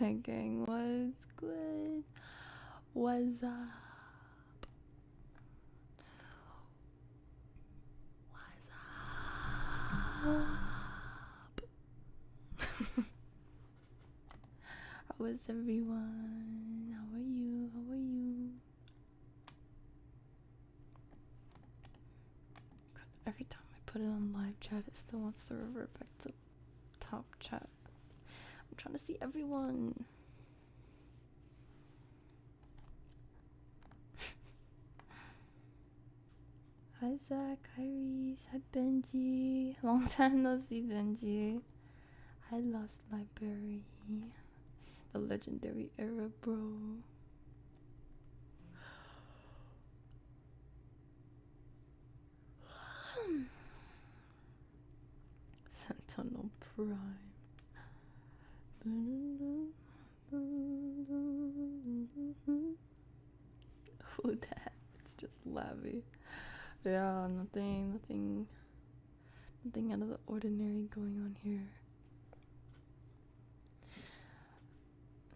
Hey gang, what's good? What's up? What's up? How is everyone? How are you? How are you? Every time I put it on live chat, it still wants to revert back to top chat. I'm trying to see everyone. Hi Zach, hi Reese, hi Benji. Long time no see, Benji. Hi Lost Library. The legendary era, bro. Sentinel Prime. Who that? It's just Lavi. Yeah, nothing out of the ordinary going on here.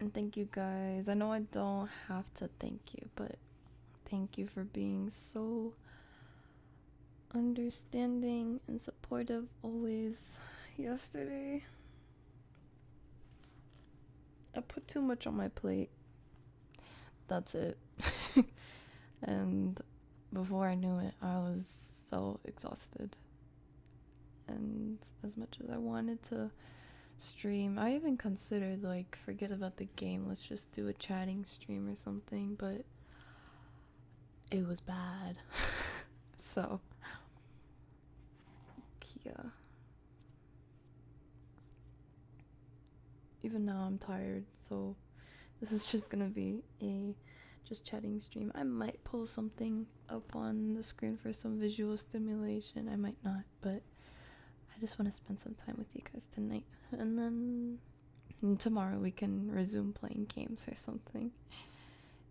And thank you guys. I know I don't have to thank you, but thank you for being so understanding and supportive always. Yesterday, I put too much on my plate. That's it. And before I knew it, I was so exhausted. And as much as I wanted to stream, I even considered, like, forget about the game, let's just do a chatting stream or something, but it was bad. So yeah, even now I'm tired, so this is just gonna be a just chatting stream. I might pull something up on the screen for some visual stimulation, I might not, but I just want to spend some time with you guys tonight, and then tomorrow we can resume playing games or something,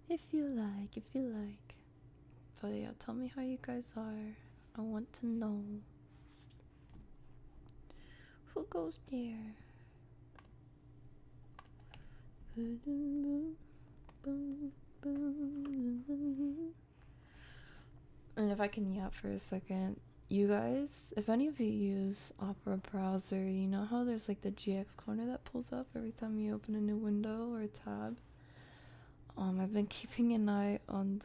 if you like. But yeah, tell me how you guys are. I want to know. Who goes there? And if I can yap for a second, you guys, if any of you use Opera browser, you know how there's like the GX corner that pulls up every time you open a new window or a tab? I've been keeping an eye on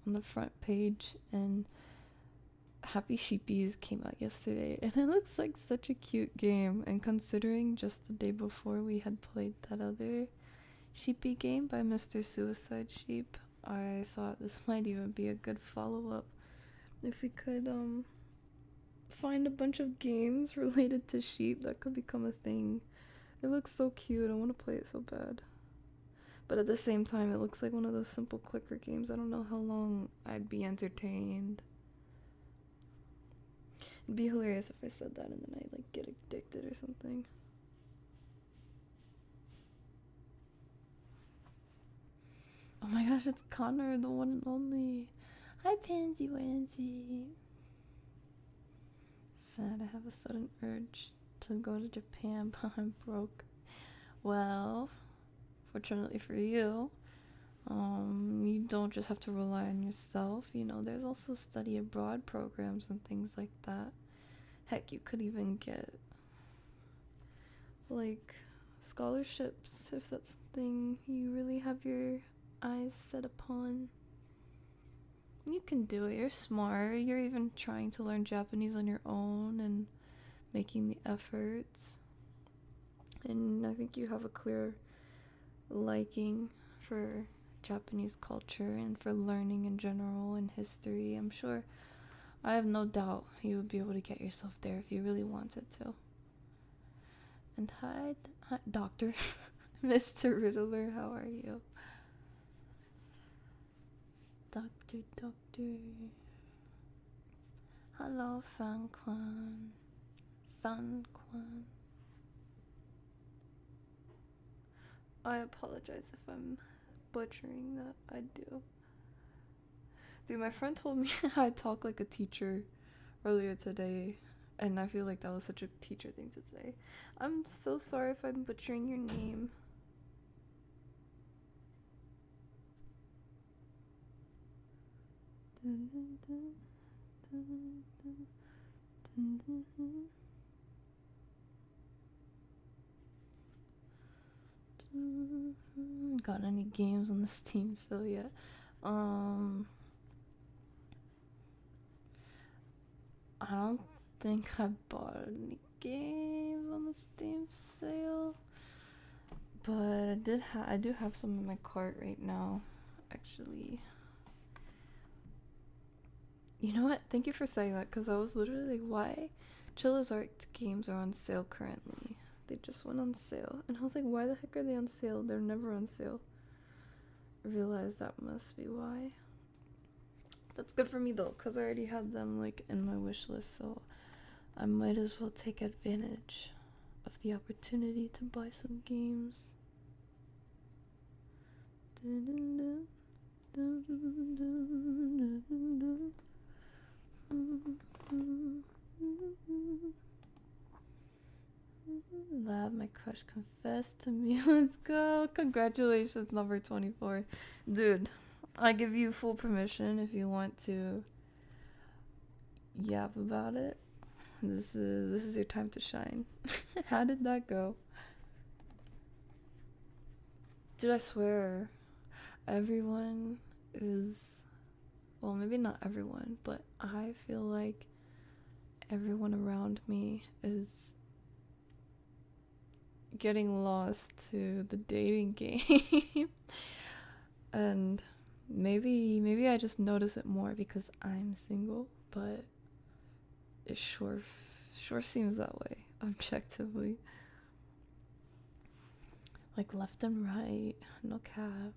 the front page, and Happy Sheepies came out yesterday, and it looks like such a cute game. And considering just the day before we had played that other sheepy game by Mr. 𝗖𝗢𝗡𝗧𝗔𝗖𝗧, I thought this might even be a good follow-up if we could find a bunch of games related to sheep that could become a thing. It looks so cute. I want to play it so bad. But at the same time, it looks like one of those simple clicker games. I don't know how long I'd be entertained. It'd be hilarious if I said that and then I like get addicted or something. Oh my gosh, it's Connor, the one and only. Hi, Pansy Wansy. Sad I have a sudden urge to go to Japan, but I'm broke. Well, fortunately for you, you don't just have to rely on yourself. You know, there's also study abroad programs and things like that. Heck, you could even get like scholarships if that's something you really have your eyes set upon. You can do it. You're smart. You're even trying to learn Japanese on your own and making the efforts. And I think you have a clear liking for Japanese culture and for learning in general and history. I'm sure, I have no doubt you would be able to get yourself there if you really wanted to. And hi Doctor. Mr. Riddler, how are you? Doctor. Hello, Fan Quan. I apologize if I'm butchering that. I do. Dude, my friend told me I talk like a teacher earlier today, and I feel like that was such a teacher thing to say. I'm so sorry if I'm butchering your name. Got any games on the Steam still yet? I don't think I bought any games on the Steam sale, but I do have some in my cart right now, actually. You know what? Thank you for saying that, because I was literally like, why 𝗖𝗧𝗧 games are on sale currently? They just went on sale, and I was like, why the heck are they on sale? They're never on sale. I realized that must be why. That's good for me though, because I already had them like in my wish list, so I might as well take advantage of the opportunity to buy some games. Lab, my crush confessed to me. Let's go. Congratulations, number 24. Dude, I give you full permission if you want to yap about it. This is your time to shine. How did that go? Dude, I swear, everyone is, well, maybe not everyone, but I feel like everyone around me is getting lost to the dating game. And maybe I just notice it more because I'm single, but it sure seems that way objectively. Like left and right, no cap.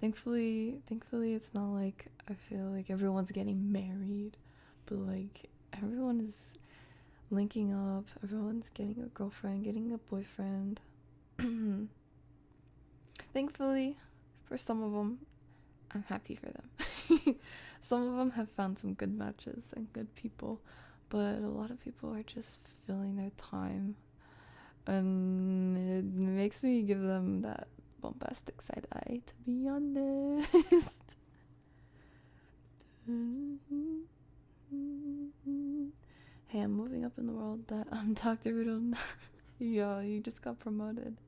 Thankfully it's not like I feel like everyone's getting married, but like everyone is linking up, everyone's getting a girlfriend, getting a boyfriend. Thankfully, for some of them, I'm happy for them. Some of them have found some good matches and good people, but a lot of people are just filling their time, and it makes me give them that bombastic side eye, to be honest. Hey, I'm moving up in the world. That Dr. Riddle. Yo, you just got promoted.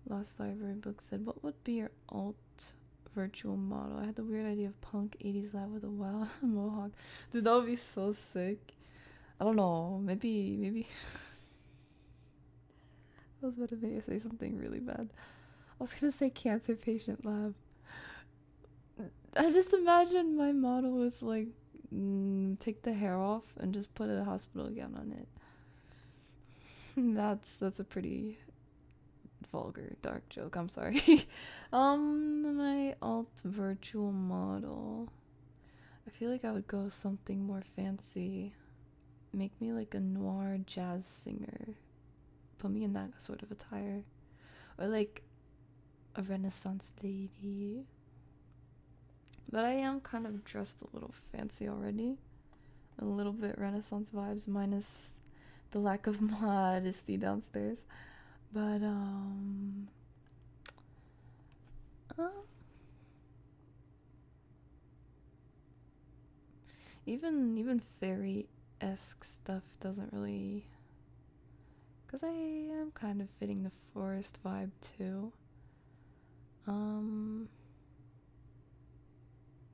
Lost Library book said, what would be your alt virtual model? I had the weird idea of punk 80s lab with a wild mohawk. Dude, that would be so sick. I don't know, maybe I was about to say something really bad. I was gonna say cancer patient lab. I just imagine my model with like take the hair off and just put a hospital gown on it. That's a pretty vulgar, dark joke. I'm sorry. My alt virtual model. I feel like I would go something more fancy. Make me like a noir jazz singer. Put me in that sort of attire. Or like a Renaissance lady. But I am kind of dressed a little fancy already. A little bit Renaissance vibes, minus the lack of modesty downstairs. But even fairy-esque stuff doesn't really, because I am kind of fitting the forest vibe too.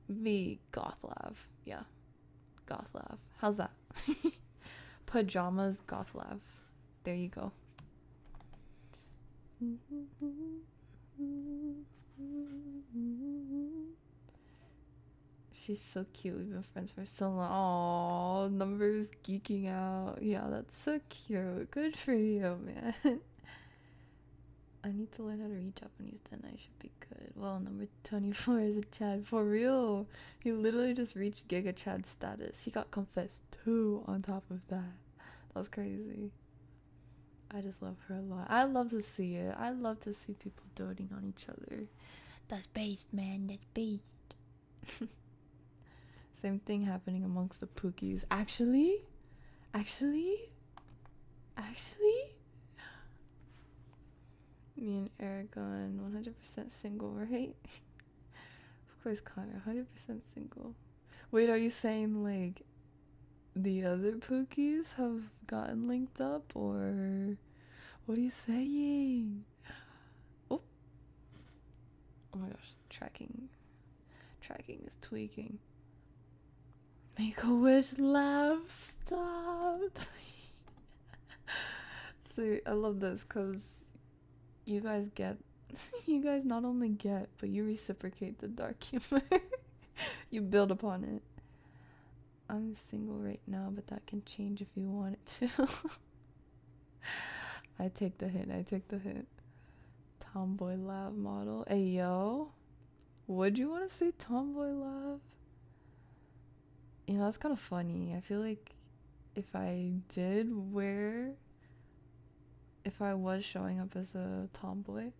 Me goth lav, yeah, goth lav. How's that? Pajamas goth lav. There you go. She's so cute. We've been friends for so long. Aww, numbers geeking out. Yeah, that's so cute. Good for you, man. I need to learn how to read Japanese, then I should be good. Well, number 24 is a Chad. For real. He literally just reached Giga Chad status. He got confessed too on top of that. That was crazy. I just love her a lot. I love to see it. I love to see people doting on each other. That's based, man. That's based. Same thing happening amongst the Pookies. Actually? Me and Aragon, 100% single, right? Of course, Connor, 100% single. Wait, are you saying like the other Pookies have gotten linked up, or what are you saying? Oh, oh my gosh, tracking is tweaking. Make a wish, laugh, stop. See, I love this because you guys get, you guys not only get, but you reciprocate the dark humor. You build upon it. I'm single right now, but that can change if you want it to. I take the hit. Tomboy love model. Hey, yo. Would you want to say tomboy love? You know, that's kind of funny. I feel like if I was showing up as a tomboy,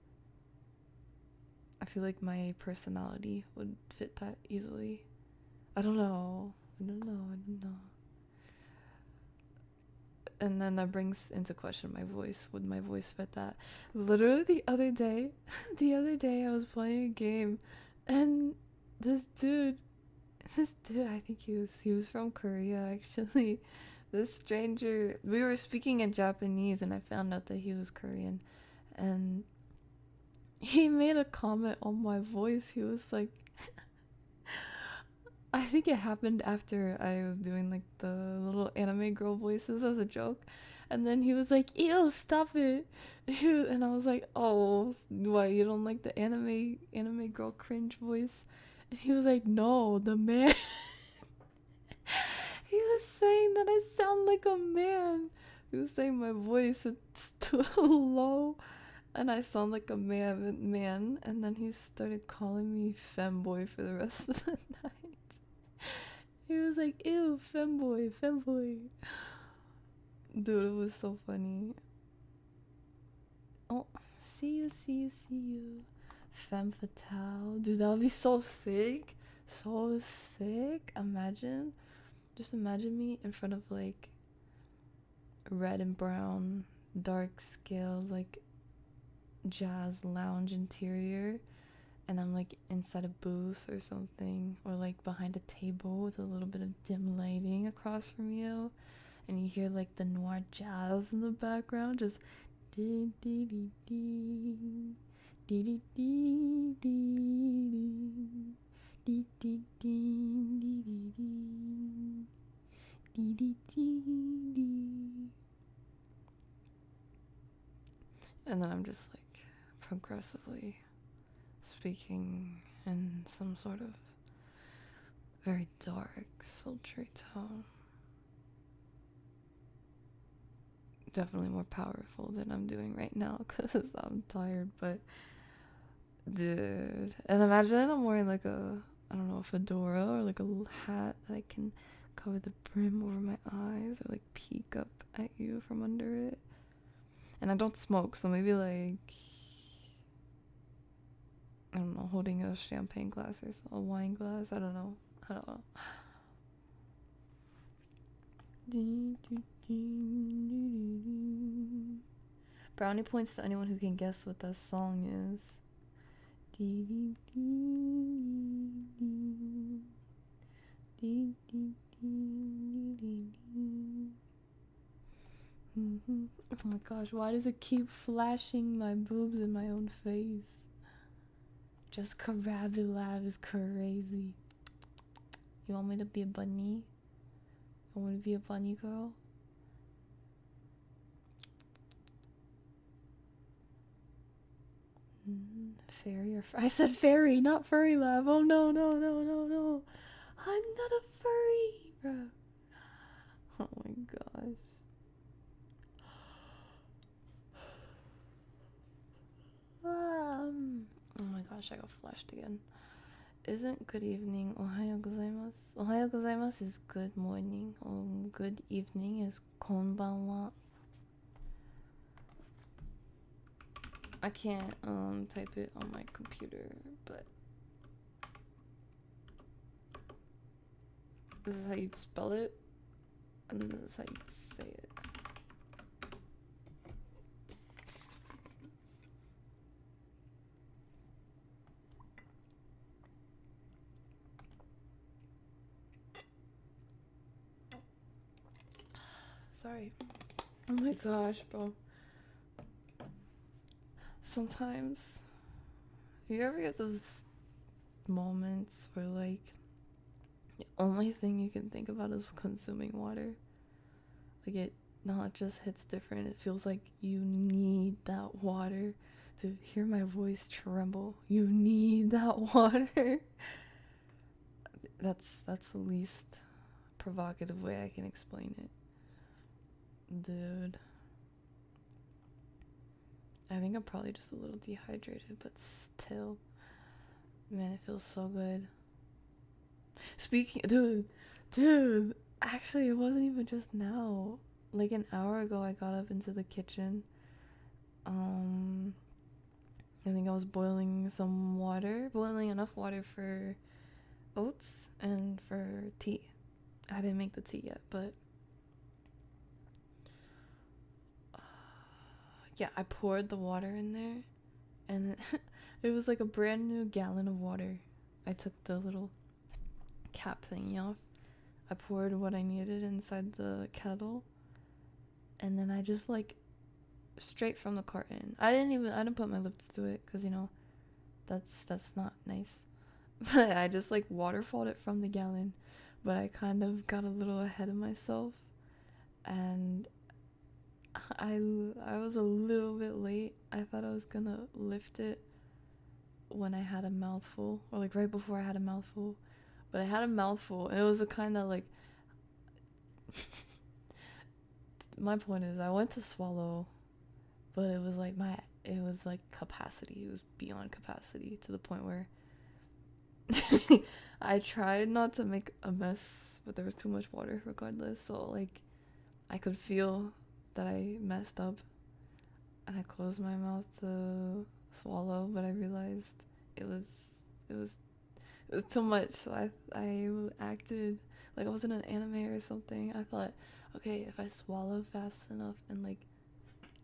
I feel like my personality would fit that easily. I don't know. And then that brings into question my voice. Would my voice fit that? Literally the other day I was playing a game, and this dude, I think he was from Korea actually. This stranger, we were speaking in Japanese, and I found out that he was Korean, and he made a comment on my voice. He was like, I think it happened after I was doing like the little anime girl voices as a joke, and then he was like, "Ew, stop it!" And I was like, "Oh, what? You don't like the anime girl cringe voice?" And he was like, "No, the man." He was saying that I sound like a man. He was saying my voice is too low, and I sound like a man. And then he started calling me femboy for the rest of the night. He was like, "Ew, femboy." Dude, it was so funny. Oh, see you. Femme fatale. Dude, that would be so sick. Just imagine me in front of like red and brown, dark scale, like jazz lounge interior. And I'm like inside a booth or something, or like behind a table with a little bit of dim lighting across from you, and you hear like the noir jazz in the background, just dee dee dee dee dee dee dee dee dee dee. And then I'm just like progressively speaking in some sort of very dark, sultry tone. Definitely more powerful than I'm doing right now because I'm tired, but dude. And imagine I'm wearing like a fedora or like a little hat that I can cover the brim over my eyes or like peek up at you from under it. And I don't smoke, so maybe like, I don't know, holding a champagne glass or a wine glass. I don't know. Brownie points to anyone who can guess what that song is. Oh my gosh, why does it keep flashing my boobs in my own face? Just Karabi is crazy. You want me to be a bunny? You want me to be a bunny girl? Fairy or I said fairy, not furry lab. Oh no. I'm not a furry, bro. Oh my gosh. Oh my gosh, I got flashed again. Isn't good evening ohayo gozaimasu? Ohayo gozaimasu is good morning. Good evening is konbanwa. I can't type it on my computer, but this is how you'd spell it, and this is how you'd say it. Sorry. Oh my gosh, bro. Sometimes, you ever get those moments where, like, the only thing you can think about is consuming water? Like, it not just hits different, it feels like you need that water to hear my voice tremble. You need that water. That's the least provocative way I can explain it. Dude. I think I'm probably just a little dehydrated, but still. Man, it feels so good. Speaking, dude, actually, it wasn't even just now. Like an hour ago, I got up into the kitchen. I think I was boiling some water, boiling enough water for oats and for tea. I didn't make the tea yet, but yeah, I poured the water in there, and it was like a brand new gallon of water. I took the little cap thingy off. I poured what I needed inside the kettle, and then I just like straight from the carton. I didn't put my lips to it because, you know, that's not nice. But I just like waterfalled it from the gallon. But I kind of got a little ahead of myself, and I was a little bit late. I thought I was gonna lift it when I had a mouthful, or like right before I had a mouthful. But I had a mouthful, and it was a kind of like my point is, I went to swallow, but it was like capacity. It was beyond capacity, to the point where I tried not to make a mess, but there was too much water regardless. So like I could feel that I messed up, and I closed my mouth to swallow, but I realized it was too much. So I acted like I was in an anime or something. I thought, okay, if I swallow fast enough and like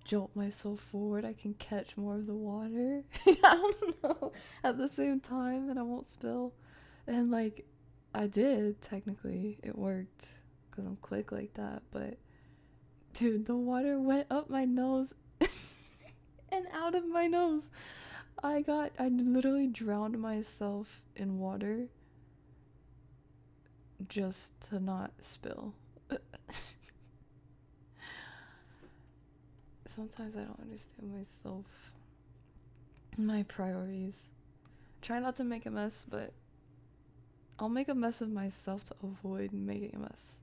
jolt myself forward, I can catch more of the water. I don't know, at the same time, and I won't spill. And like I did, technically it worked because I'm quick like that. But dude, the water went up my nose and out of my nose. I literally drowned myself in water just to not spill. Sometimes I don't understand myself, my priorities. Try not to make a mess, but I'll make a mess of myself to avoid making a mess.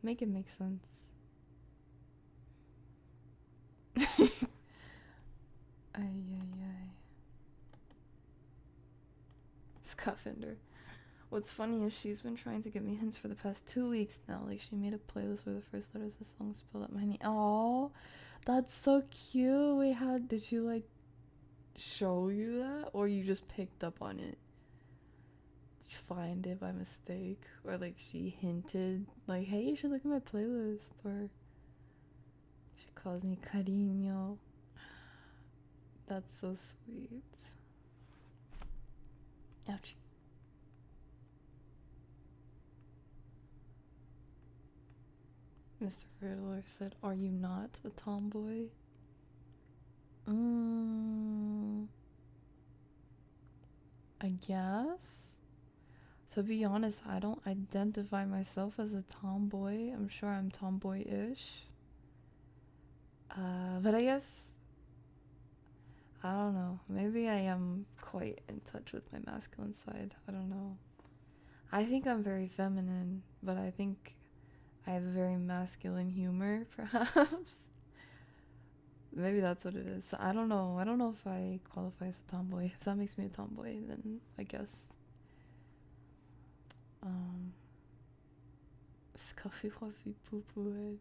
Make it make sense. Ay. Scuffender. What's funny is she's been trying to give me hints for the past 2 weeks now. Like, she made a playlist where the first letters of the song spelled out my name. Oh, that's so cute. Wait, did she like show you that, or you just picked up on it? Did you find it by mistake, or like she hinted like, hey, you should look at my playlist? Or she calls me cariño. That's so sweet. Ouchie. Mr. Riddler said, are you not a tomboy? I guess. To be honest, I don't identify myself as a tomboy. I'm sure I'm tomboy-ish. But I guess, I don't know. Maybe I am quite in touch with my masculine side. I don't know. I think I'm very feminine, but I think I have a very masculine humor, perhaps. Maybe that's what it is. So I don't know. I don't know if I qualify as a tomboy. If that makes me a tomboy, then I guess. Scuffy Fluffy Poo Poo Head.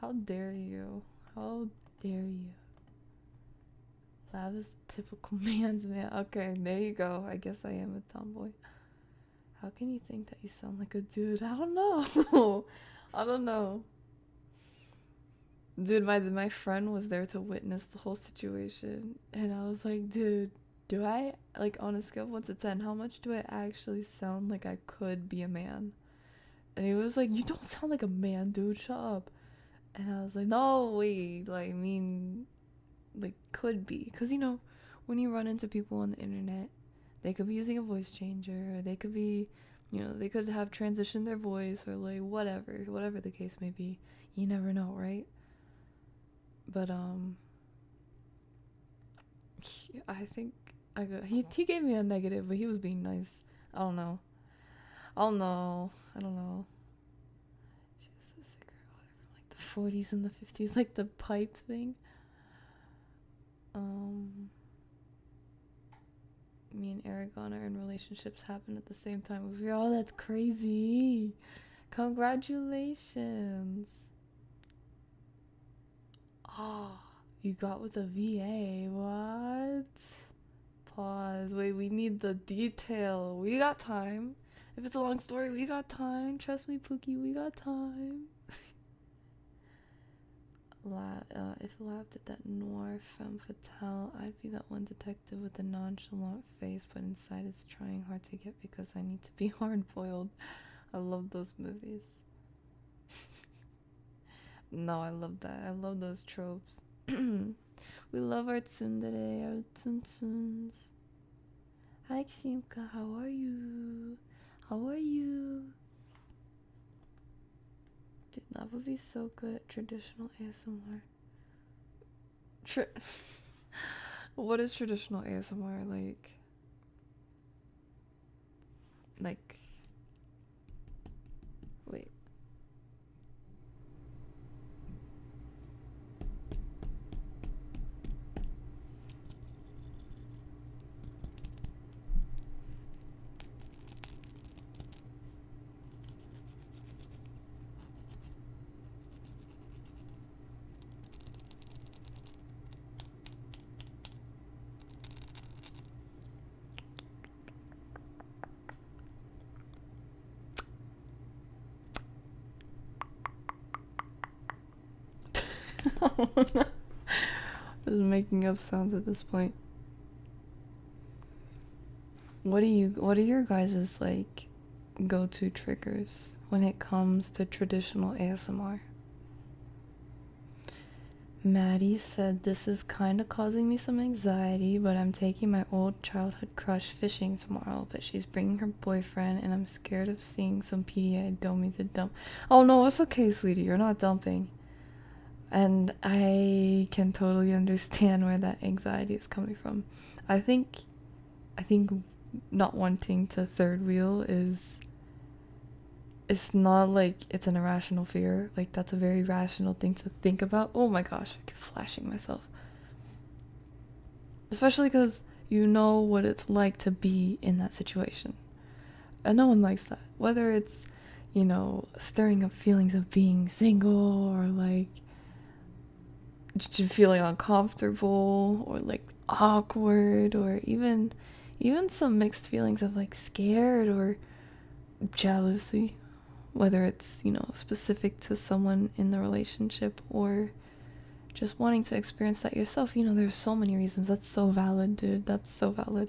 How dare you? How dare you? That is typical man's man. Okay, there you go. I guess I am a tomboy. How can you think that you sound like a dude? I don't know. I don't know. Dude, my friend was there to witness the whole situation, and I was like, dude, do I, like, on a scale of 1 to 10, how much do I actually sound like I could be a man? And he was like, you don't sound like a man, dude, shut up. And I was like, no, wait, like, I mean, like, could be. Because, you know, when you run into people on the internet, they could be using a voice changer, or they could be, you know, they could have transitioned their voice, or like, whatever the case may be. You never know, right? But, I think he gave me a negative, but he was being nice. I don't know. I don't know. She has a cigarette from like the 40s and the 50s, like the pipe thing. Me and Aragon are in relationships happen at the same time. It was real. Oh, that's crazy. Congratulations. Oh, you got with a VA. What? Pause. Wait, we need the detail. We got time. If it's a long story, we got time. Trust me, Pookie, we got time. If Lab did that noir femme fatale, I'd be that one detective with a nonchalant face, but inside is trying hard to get because I need to be hard-boiled. I love those movies. No, I love that. I love those tropes. We love our tsundere, our tsuntsuns. Hi, 𝗖𝗢𝗡𝗧𝗔𝗖𝗧, how are you? How are you? Dude, that would be so good at traditional ASMR. What is traditional ASMR like? Wait. Just making up sounds at this point. What are your guys' like go-to triggers when it comes to traditional ASMR? Maddie said, this is kind of causing me some anxiety, but I'm taking my old childhood crush fishing tomorrow, but she's bringing her boyfriend, and I'm scared of seeing some PDA I don't mean to dump. Oh no, it's okay, sweetie, you're not dumping. And I can totally understand where that anxiety is coming from. I think not wanting to third wheel is, it's not like it's an irrational fear. Like, that's a very rational thing to think about. Oh my gosh, I keep flashing myself. Especially because you know what it's like to be in that situation. And no one likes that. Whether it's, you know, stirring up feelings of being single, or like feeling uncomfortable, or like awkward, or even some mixed feelings of like scared or jealousy, whether it's, you know, specific to someone in the relationship or just wanting to experience that yourself. You know, there's so many reasons. That's so valid, dude. That's so valid.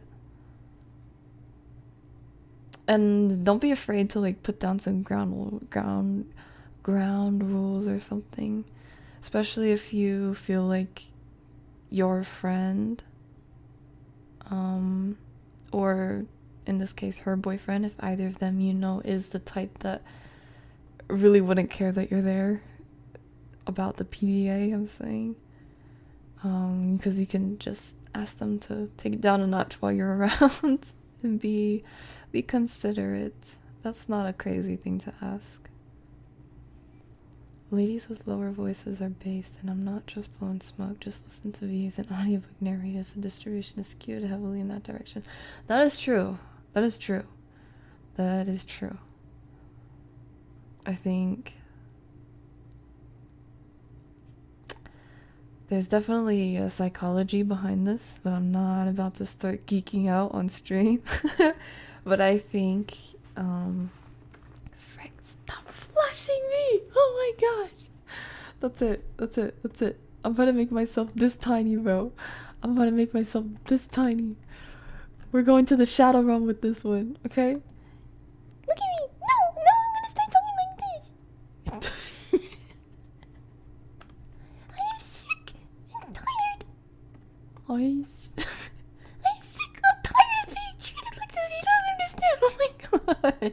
And don't be afraid to like put down some ground rules or something, especially if you feel like your friend, or in this case her boyfriend, if either of them, you know, is the type that really wouldn't care that you're there about the PDA, I'm saying, because you can just ask them to take it down a notch while you're around and be considerate. That's not a crazy thing to ask. Ladies with lower voices are based, and I'm not just blowing smoke. Just listen to VAs and audiobook narrators. The distribution is skewed heavily in that direction. That is true. That is true. That is true. I think there's definitely a psychology behind this, but I'm not about to start geeking out on stream. But I think, frick, stop flashing me! Oh my gosh! That's it. I'm gonna make myself this tiny, bro. I'm gonna make myself this tiny. We're going to the shadow realm with this one, okay? Look at me! No, I'm gonna start talking like this! I'm sick. I'm tired of being treated like this. You don't understand. Oh my god.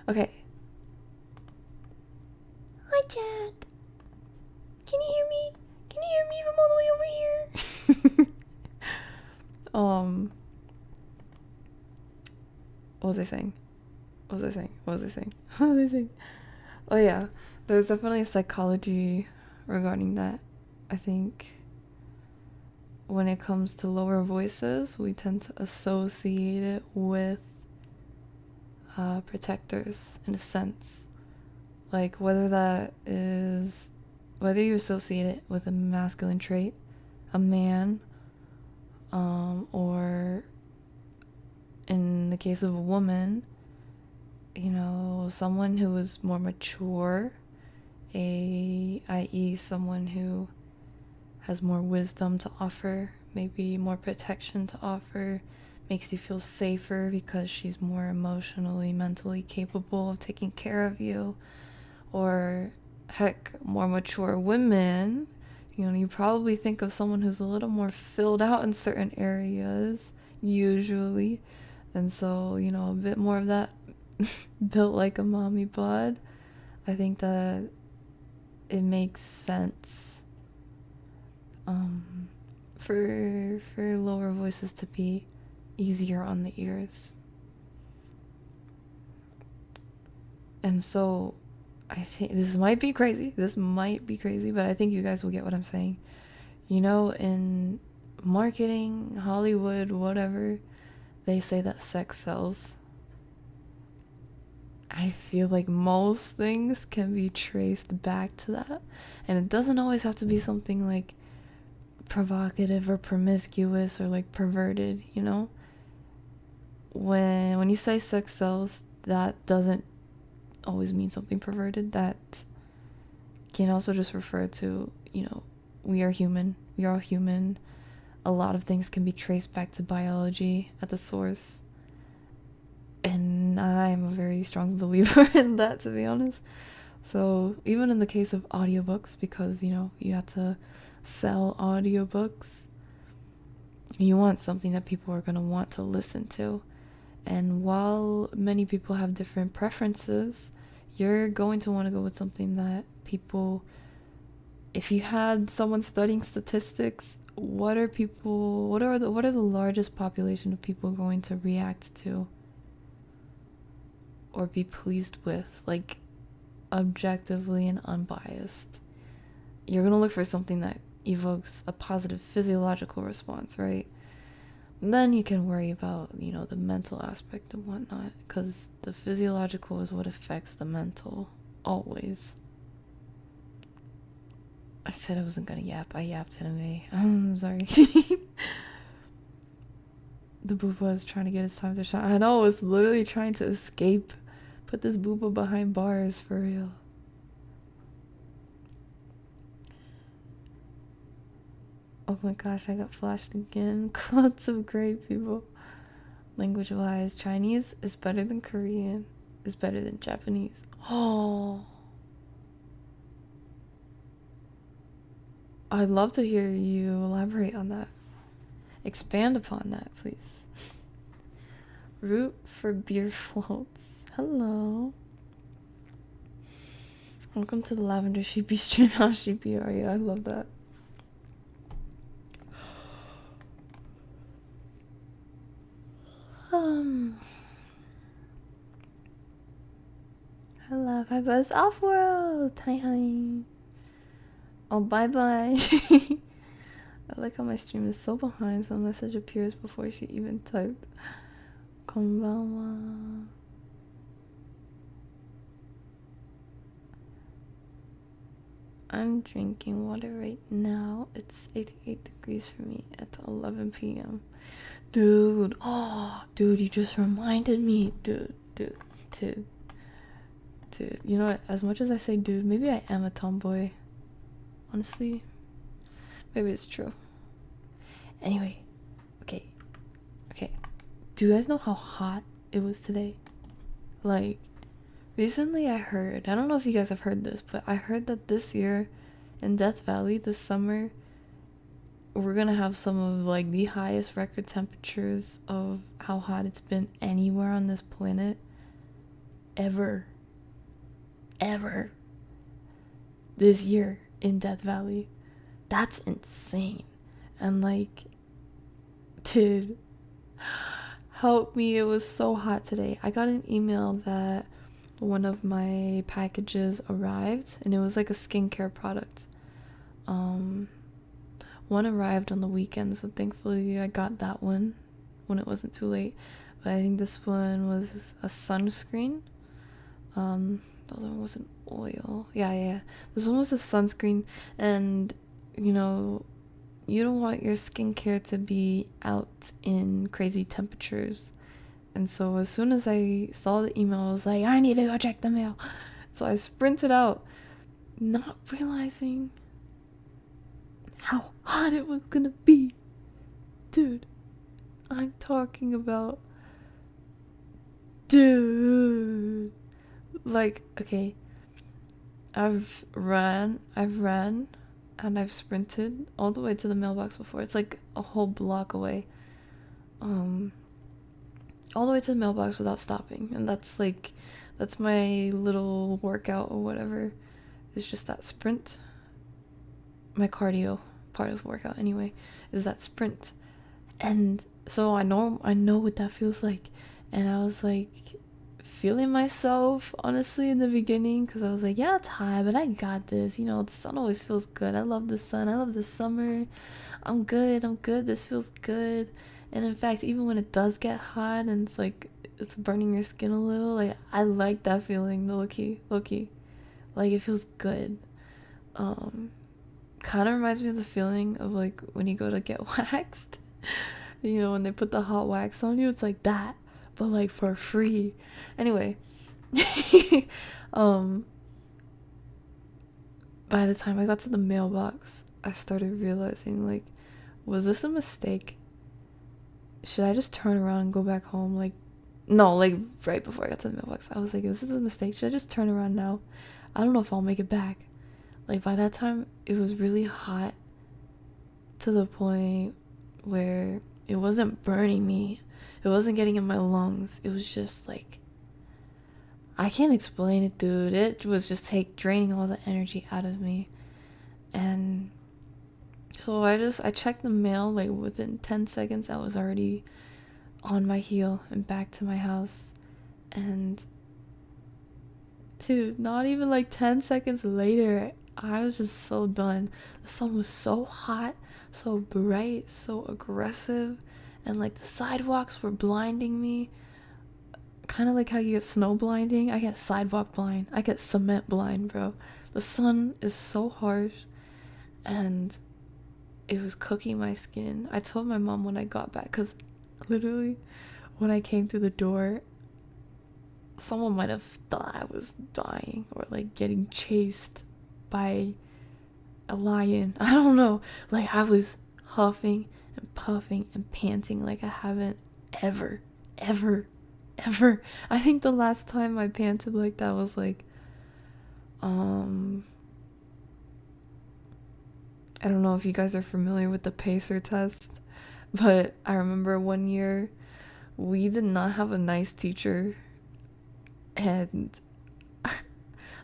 Okay. Hi, Dad. Can you hear me? Can you hear me from all the way over here? What was I saying? What was I saying? Oh yeah, there's definitely psychology regarding that. I think when it comes to lower voices, we tend to associate it with protectors in a sense. Like whether you associate it with a masculine trait, a man, or in the case of a woman, someone who is more mature, i.e. someone who has more wisdom to offer, maybe more protection to offer, makes you feel safer because she's more emotionally, mentally capable of taking care of you. Or heck, more mature women, you probably think of someone who's a little more filled out in certain areas, usually. And so, a bit more of that built like a mommy bod. I think that it makes sense for lower voices to be easier on the ears. And so I think this might be crazy, but I think you guys will get what I'm saying. In marketing, Hollywood, whatever, they say that sex sells. I feel like most things can be traced back to that. And it doesn't always have to be something like provocative or promiscuous or like perverted, When you say sex sells, that doesn't always mean something perverted. That can also just refer to, we are human. We are all human. A lot of things can be traced back to biology at the source. And I am a very strong believer in that, to be honest. So even in the case of audiobooks, because, you have to sell audiobooks, you want something that people are going to want to listen to. And while many people have different preferences, you're going to want to go with something that people, if you had someone studying statistics, what are the largest population of people going to react to or be pleased with, like objectively and unbiased? You're going to look for something that evokes a positive physiological response, right? And then you can worry about, the mental aspect and whatnot, because the physiological is what affects the mental, always. I said I wasn't gonna yap. I yapped anyway. I'm sorry. The booba is trying to get his time to shine. I know, it's literally trying to escape. Put this booba behind bars, for real. Oh my gosh, I got flashed again. Lots of great people. Language-wise, Chinese is better than Korean. Is better than Japanese. Oh. I'd love to hear you elaborate on that. Expand upon that, please. Root for beer floats. Hello. Welcome to the Lavender Sheepy stream. How sheepy are you? I love that. Hello, hi buzz off world. Hi. Oh, bye bye. I like how my stream is so behind, so a message appears before she even typed. Konbanwa. I'm drinking water right now. It's 88 degrees for me at 11 p.m. Dude, dude, you just reminded me. Dude. You know what? As much as I say dude, maybe I am a tomboy. Honestly, maybe it's true. Anyway, okay. Do you guys know how hot it was today? Like, recently I don't know if you guys have heard this, but I heard that this year in Death Valley, this summer, we're gonna have some of like the highest record temperatures of how hot it's been anywhere on this planet ever this year in Death Valley. That's insane. And like, dude, help me, it was so hot today. I got an email that one of my packages arrived, and it was like a skincare product. One arrived on the weekend, so thankfully I got that one when it wasn't too late. But I think this one was a sunscreen. The other one was an oil. Yeah. This one was a sunscreen, and you know, you don't want your skincare to be out in crazy temperatures. And so as soon as I saw the email, I was like, I need to go check the mail. So I sprinted out, not realizing how hot it was gonna be. Dude, I'm talking about, dude, like, okay, I've ran and I've sprinted all the way to the mailbox before. It's like a whole block away, all the way to the mailbox without stopping. And that's my little workout or whatever. It's just that sprint. My cardio part of workout anyway is that sprint. And so I know what that feels like. And I was like feeling myself, honestly, in the beginning, because I was like, yeah, it's hot, but I got this. You know, the sun always feels good. I love the sun. I love the summer. I'm good. This feels good. And in fact, even when it does get hot and it's like it's burning your skin a little, like, I like that feeling. Low-key, like, it feels good. Kind of reminds me of the feeling of like when you go to get waxed. You know, when they put the hot wax on you, it's like that, but like for free. Anyway, by the time I got to the mailbox, I started realizing, like, was this a mistake? Should I just turn around and go back home? Like, no, like right before I got to the mailbox, I was like, is this a mistake? Should I just turn around now? I don't know if I'll make it back. Like, by that time, it was really hot to the point where it wasn't burning me. It wasn't getting in my lungs. It was just like, I can't explain it, dude. It was just draining all the energy out of me. And so I checked the mail. Like, within 10 seconds, I was already on my heel and back to my house. And dude, not even like 10 seconds later, I was just so done. The sun was so hot, so bright, so aggressive, and like the sidewalks were blinding me. Kind of like how you get snow blinding. I get sidewalk blind. I get cement blind, bro. The sun is so harsh, and it was cooking my skin. I told my mom when I got back, because literally when I came through the door, someone might have thought I was dying or like getting chased by a lion. I don't know. Like, I was huffing and puffing and panting like I haven't ever. I think the last time I panted like that was like, I don't know if you guys are familiar with the pacer test, but I remember one year we did not have a nice teacher, and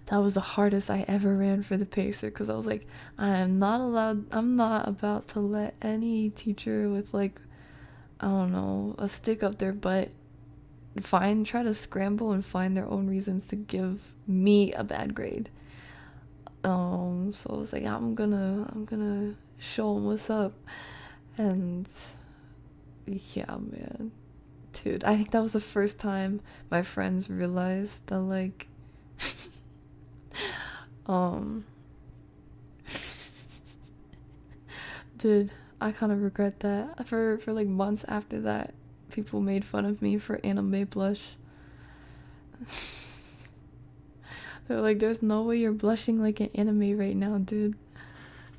that was the hardest I ever ran for the pacer, because I was like, I'm not about to let any teacher with like, I don't know, a stick up their butt try to scramble and find their own reasons to give me a bad grade. So I was like, I'm gonna show them what's up. And yeah, man, dude, I think that was the first time my friends realized that, like, dude, I kind of regret that. For like months after that, people made fun of me for anime blush. They're like, there's no way you're blushing like an anime right now, dude.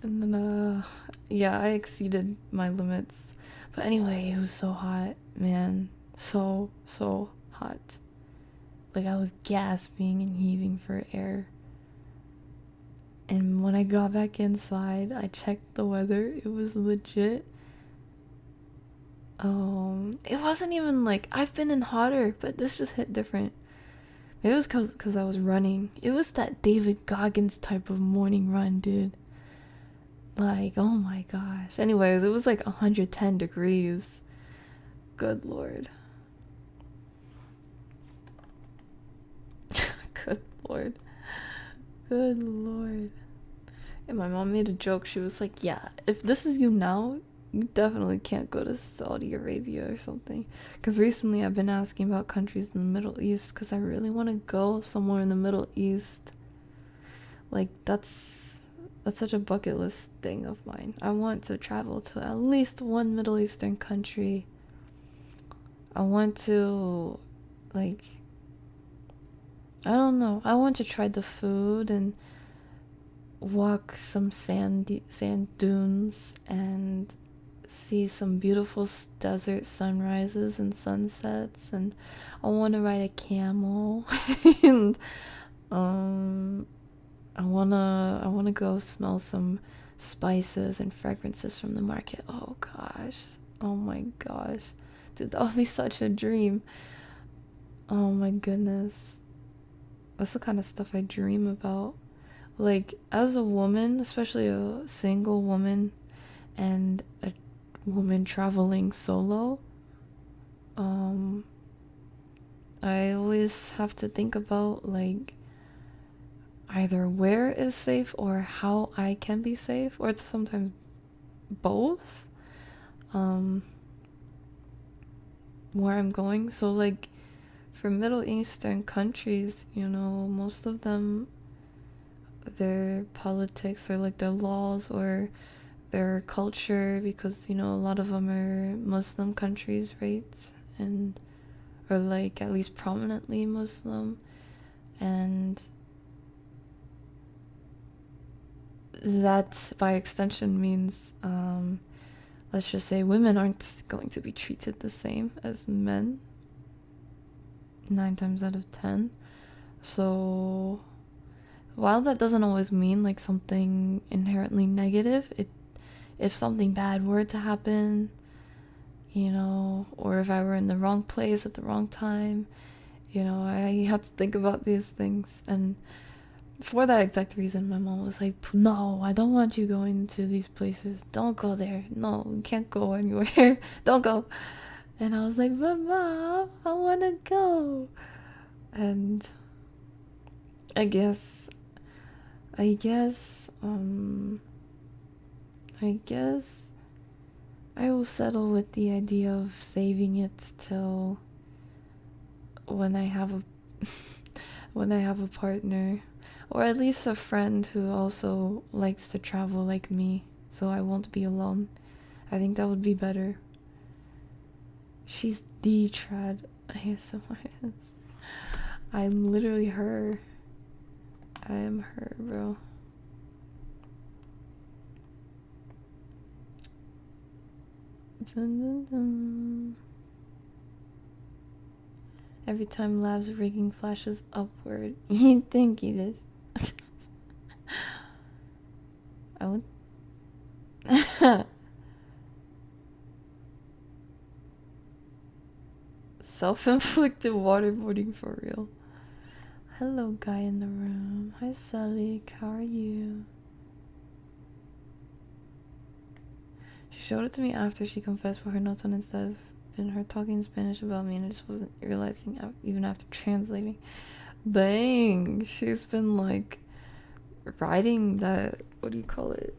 And then, yeah, I exceeded my limits. But anyway, it was so hot, man. So hot. Like, I was gasping and heaving for air. And when I got back inside, I checked the weather. It was legit. It wasn't even like, I've been in hotter, but this just hit different. Maybe it was because I was running. It was that David Goggins type of morning run, dude. Like, oh my gosh. Anyways, it was like 110 degrees. Good lord. Good lord. Good lord. And my mom made a joke. She was like, yeah, if this is you now, you definitely can't go to Saudi Arabia or something. Because recently I've been asking about countries in the Middle East because I really want to go somewhere in the Middle East. Like, that's such a bucket list thing of mine. I want to travel to at least one Middle Eastern country. I want to, like, I don't know. I want to try the food and walk some sand dunes and see some beautiful desert sunrises and sunsets, and I want to ride a camel and I wanna go smell some spices and fragrances from the market. Oh gosh. Oh my gosh. Dude, that would be such a dream. Oh my goodness. That's the kind of stuff I dream about. Like, as a woman, especially a single woman and a woman traveling solo, I always have to think about, like, either where is safe or how I can be safe, or it's sometimes both. Where I'm going. So, like, for Middle Eastern countries, you know, most of them, their politics or like their laws or their culture, because, you know, a lot of them are Muslim countries, right? And, or like at least prominently Muslim. And that by extension means, let's just say women aren't going to be treated the same as men 9 times out of 10. So while that doesn't always mean like something inherently negative, if something bad were to happen, you know, or if I were in the wrong place at the wrong time, you know, I had to think about these things. And for that exact reason, my mom was like, no, I don't want you going to these places. Don't go there. No, you can't go anywhere. Don't go. And I was like, but Mom, I want to go. And I guess I will settle with the idea of saving it till when I have a when I have a partner, or at least a friend who also likes to travel like me, so I won't be alone. I think that would be better. She's the trad ASMR. I'm literally her. I am her, bro. Dun, dun, dun. Every time Lab's rigging flashes upward, you think it is. I would. Self-inflicted waterboarding for real. Hello, guy in the room. Hi, Sally. How are you? She showed it to me after she confessed for her notes on Insta of been her talking Spanish about me, and I just wasn't realizing even after translating. Dang, she's been like riding that, what do you call it?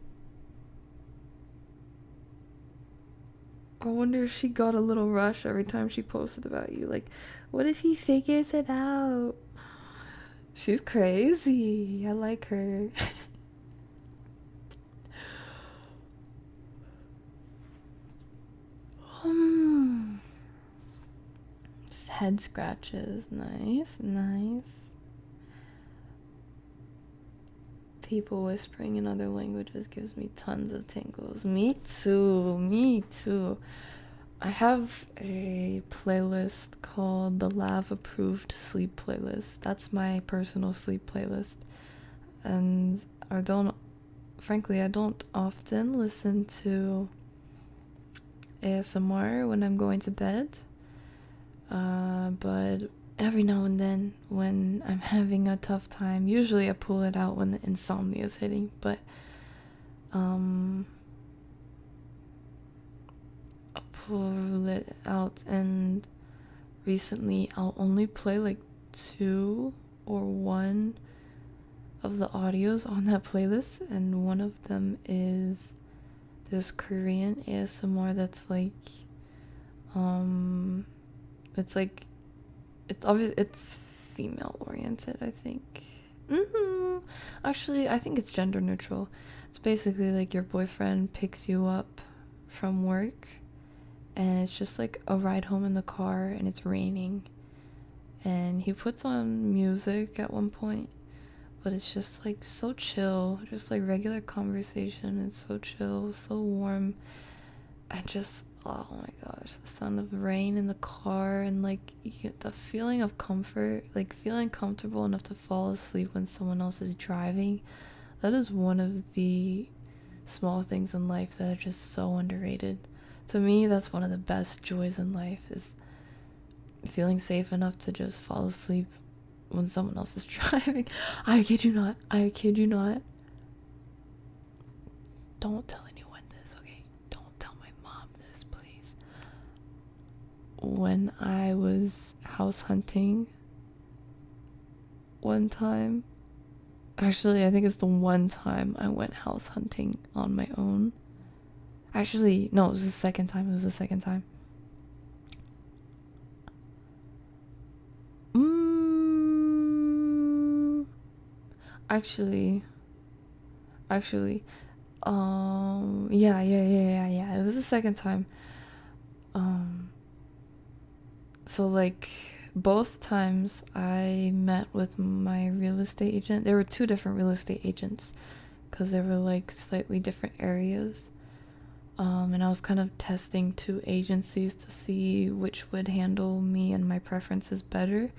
I wonder if she got a little rush every time she posted about you. Like, what if he figures it out? She's crazy. I like her. Just head scratches. Nice, nice. People whispering in other languages gives me tons of tingles. Me too, me too. I have a playlist called the Lav Approved Sleep Playlist. That's my personal sleep playlist. And frankly, I don't often listen to ASMR when I'm going to bed. But every now and then when I'm having a tough time, usually I pull it out when the insomnia is hitting, but I'll pull it out, and recently I'll only play like 2 or 1 of the audios on that playlist, and one of them is this Korean ASMR that's like it's female oriented, I think. Actually, I think it's gender neutral. It's basically like your boyfriend picks you up from work, and it's just like a ride home in the car, and it's raining, and he puts on music at one point, but it's just like so chill, just like regular conversation. It's so chill, so warm. I just, oh my gosh, the sound of rain in the car, and like you get the feeling of comfort, like feeling comfortable enough to fall asleep when someone else is driving. That is one of the small things in life that are just so underrated. To me, that's one of the best joys in life, is feeling safe enough to just fall asleep when someone else is driving. I kid you not. Don't tell anyone this, okay? Don't tell my mom this, please. When I was house hunting one time, actually, I think it's the one time I went house hunting on my own. Actually, no, it was the second time. Actually, yeah. It was the second time. So like both times I met with my real estate agent. There were 2 different real estate agents, because they were like slightly different areas. And I was kind of testing 2 agencies to see which would handle me and my preferences better.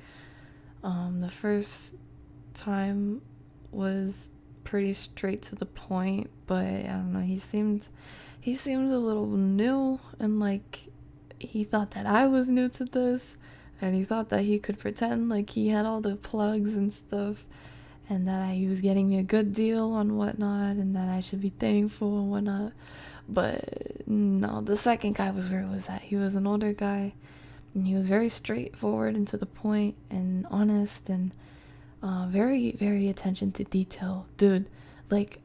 The first time was pretty straight to the point, but I don't know, he seemed a little new, and like he thought that I was new to this, and he thought that he could pretend like he had all the plugs and stuff, and that he was getting me a good deal on whatnot, and that I should be thankful and whatnot. But no, the second guy was where it was at. He was an older guy, and he was very straightforward and to the point and honest, and very, very attention to detail. Dude, like,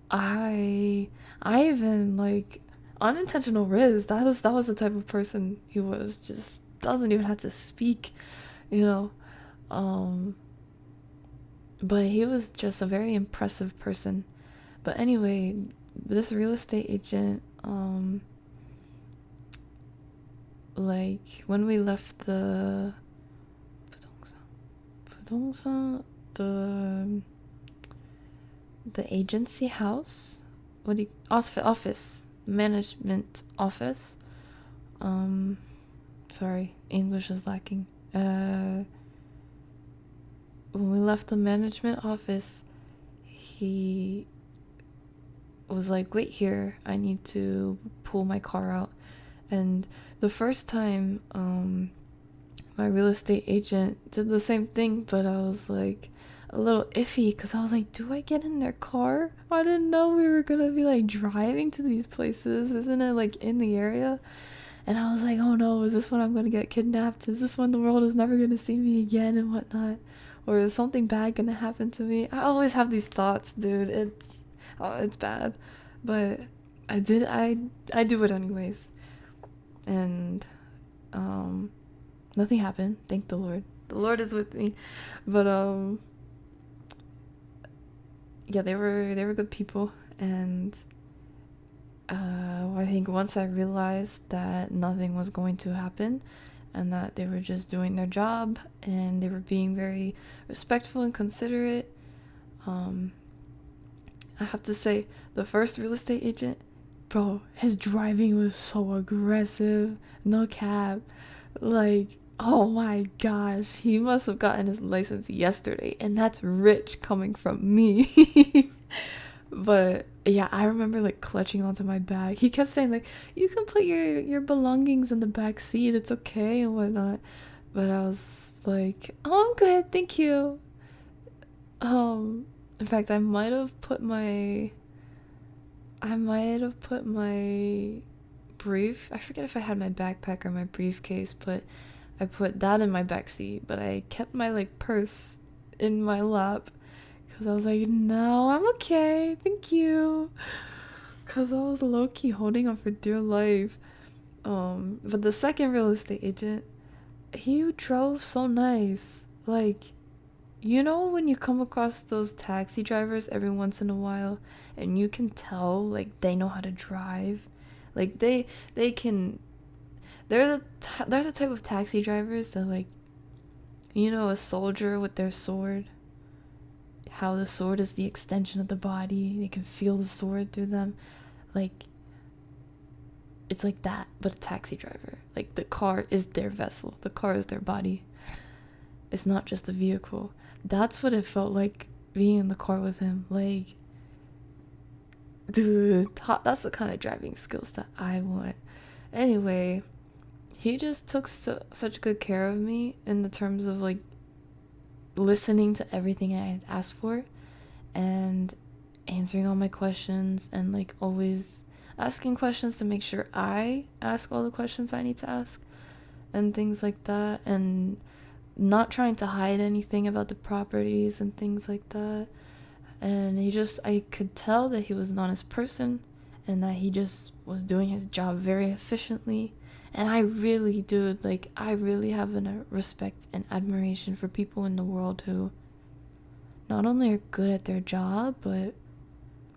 I even, like, unintentional riz, that was the type of person he was. Just doesn't even have to speak, you know. But he was just a very impressive person. But anyway, this real estate agent, like, when we left the the agency house, office, management office, sorry, English is lacking. When we left the management office, he was like, wait here, I need to pull my car out. And the first time my real estate agent did the same thing, but I was like a little iffy, because I was like, do I get in their car? I didn't know we were gonna be like driving to these places. Isn't it like in the area? And I was like, oh no, is this when I'm gonna get kidnapped? Is this when the world is never gonna see me again and whatnot? Or is something bad gonna happen to me? I always have these thoughts, dude. It's bad, but I do it anyways, and nothing happened, thank the Lord. The Lord is with me. But yeah, they were good people, and I think once I realized that nothing was going to happen, and that they were just doing their job, and they were being very respectful and considerate, I have to say, the first real estate agent, bro, his driving was so aggressive, no cap. Like, oh my gosh, he must have gotten his license yesterday, and that's rich coming from me. But yeah, I remember like clutching onto my bag. He kept saying like, you can put your belongings in the back seat, it's okay and whatnot. But I was like, oh, I'm good, thank you. In fact, I might have put my I forget if I had my backpack or my briefcase, but I put that in my backseat, but I kept my like purse in my lap because I was like, no, I'm okay, thank you. Because I was low-key holding on for dear life. But the second real estate agent, he drove so nice. Like, you know when you come across those taxi drivers every once in a while and you can tell like they know how to drive? Like they can they're the type of taxi drivers that, like, you know, a soldier with their sword, how the sword is the extension of the body, they can feel the sword through them. Like, it's like that, but a taxi driver. Like, the car is their vessel, the car is their body, it's not just a vehicle. That's what it felt like being in the car with him. Like, dude, that's the kind of driving skills that I want. Anyway, he just took such good care of me in the terms of like listening to everything I had asked for and answering all my questions, and like always asking questions to make sure I ask all the questions I need to ask and things like that, and not trying to hide anything about the properties and things like that. And I could tell that he was an honest person and that he just was doing his job very efficiently. And I really do, like, I really have a respect and admiration for people in the world who not only are good at their job, but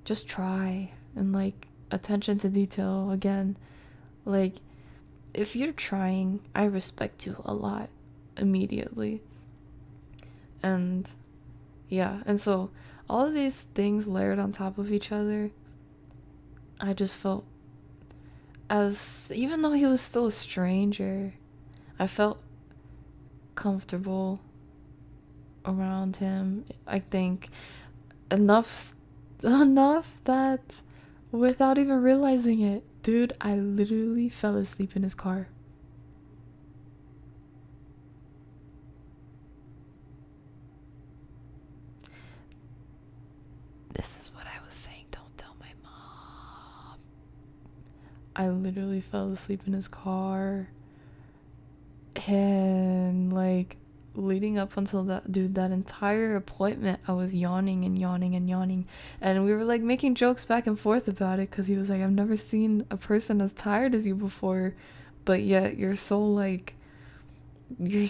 just try. And, like, attention to detail, again. Like, if you're trying, I respect you a lot immediately. And, yeah, and so all of these things layered on top of each other, I just felt, as even though he was still a stranger, I felt comfortable around him. I think enough that without even realizing it, dude, I literally fell asleep in his car. This is what I was saying, don't tell my mom. I literally fell asleep in his car. And like, leading up until that entire appointment, I was yawning and yawning and yawning, and we were like making jokes back and forth about it, because he was like, I've never seen a person as tired as you before, but yet you're so like, you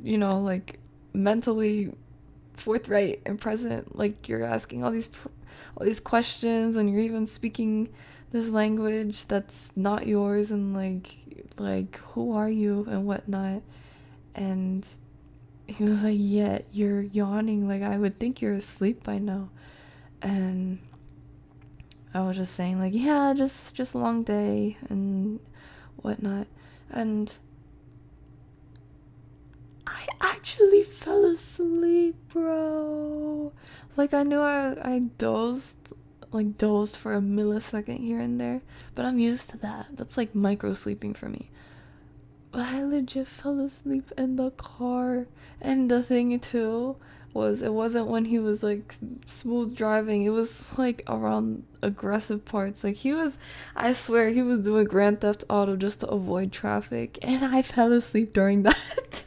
know, like mentally forthright and present, like you're asking all these questions, and you're even speaking this language that's not yours, and like who are you and whatnot. And he was like, yeah, you're yawning, like I would think you're asleep by now. And I was just saying like, yeah, just a long day and whatnot. And I actually fell asleep, bro. Like, I knew I dozed for a millisecond here and there, but I'm used to that. That's like micro sleeping for me. But I legit fell asleep in the car. And the thing too was, it wasn't when he was like smooth driving, it was like around aggressive parts. Like, I swear he was doing Grand Theft Auto just to avoid traffic, and I fell asleep during that.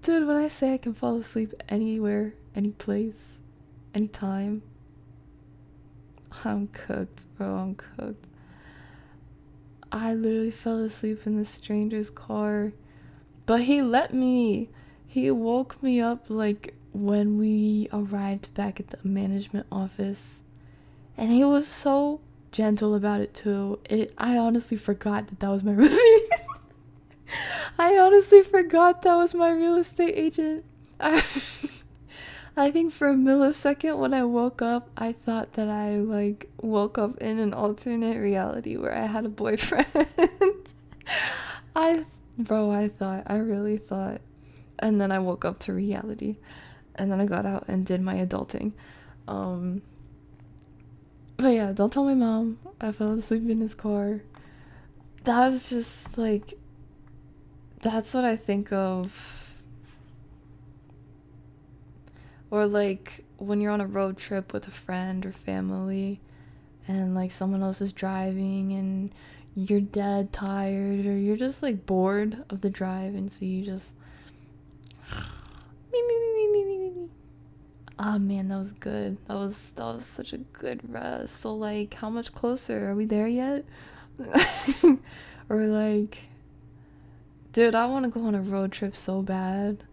Dude, when I say I can fall asleep anywhere, any place, anytime, I'm cooked, bro. I'm cooked. I literally fell asleep in this stranger's car, but he let me. He woke me up like when we arrived back at the management office, and he was so gentle about it too. I honestly forgot that was my real estate. I honestly forgot that was my real estate agent. I think for a millisecond when I woke up, I thought that I like woke up in an alternate reality where I had a boyfriend. I really thought. And then I woke up to reality. And then I got out and did my adulting. But yeah, don't tell my mom I fell asleep in his car. That was just like, that's what I think of. Or like when you're on a road trip with a friend or family and like someone else is driving and you're dead tired or you're just like bored of the drive and so you just me. Oh man, that was good. That was such a good rest. So like, how much closer? Are we there yet? Or like, dude, I want to go on a road trip so bad.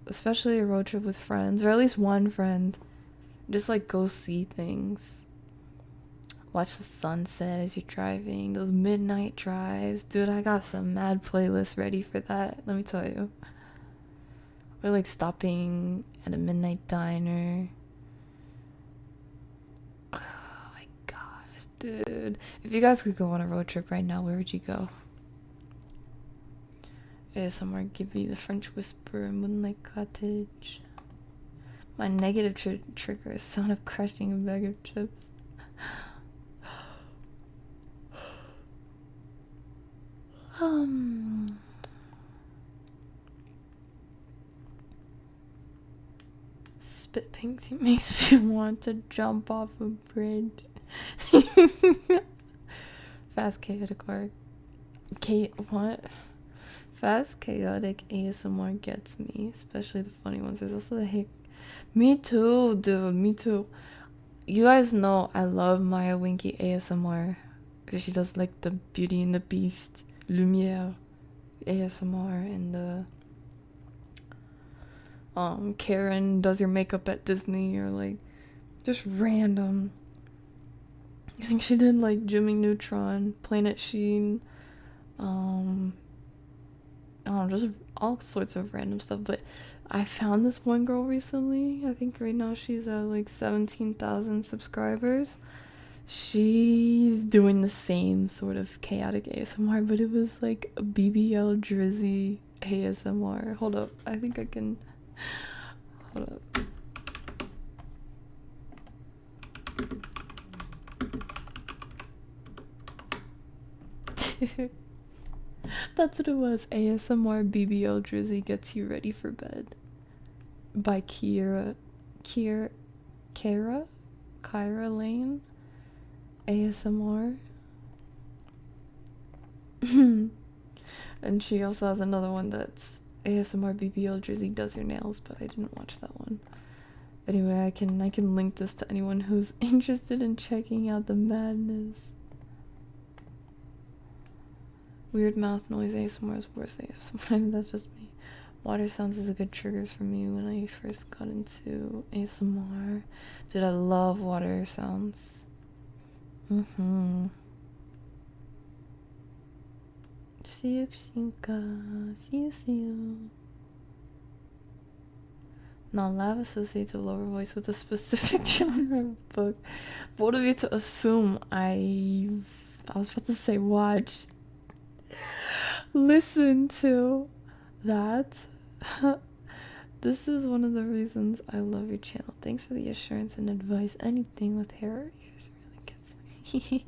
Especially a road trip with friends, or at least one friend. Just like go see things. Watch the sunset as you're driving. Those midnight drives. Dude, I got some mad playlists ready for that. Let me tell you. Or like stopping at a midnight diner. Oh my gosh, dude. If you guys could go on a road trip right now, where would you go? Somewhere give me the French Whisper, Moonlight Cottage. My negative trigger is sound of crushing a bag of chips. Spit painting makes me want to jump off a bridge. Fast chaotic art. What? Fast chaotic ASMR gets me, especially the funny ones. There's also the hate. Me too, dude. Me too. You guys know I love Maya Winky ASMR. She does like the Beauty and the Beast, Lumiere ASMR, and the Karen does your makeup at Disney, or like just random. I think she did like Jimmy Neutron, Planet Sheen, I don't know, just all sorts of random stuff. But I found this one girl recently. I think right now she's at like 17,000 subscribers. She's doing the same sort of chaotic ASMR, but it was like a 𝗖𝗢𝗡𝗧𝗔𝗖𝗧 ASMR. Hold up, I think I can. Hold up. That's what it was. ASMR 𝗖𝗢𝗡𝗧𝗔𝗖𝗓 gets you ready for bed by Kyra Lane ASMR. And she also has another one that's ASMR 𝗖𝗢𝗡𝗧𝗔𝗖𝗓 does your nails, but I didn't watch that one. Anyway, I can link this to anyone who's interested in checking out the madness. Weird mouth noise ASMR is worse ASMR. That's just me. Water sounds is a good trigger for me when I first got into ASMR. Dude, I love water sounds. See you, Xinka. See you. Non-lav associates a lower voice with a specific genre of book. Bold of you to assume I was about to say watch. Listen to that. This is one of the reasons I love your channel. Thanks for the assurance and advice. Anything with hair or ears really gets me.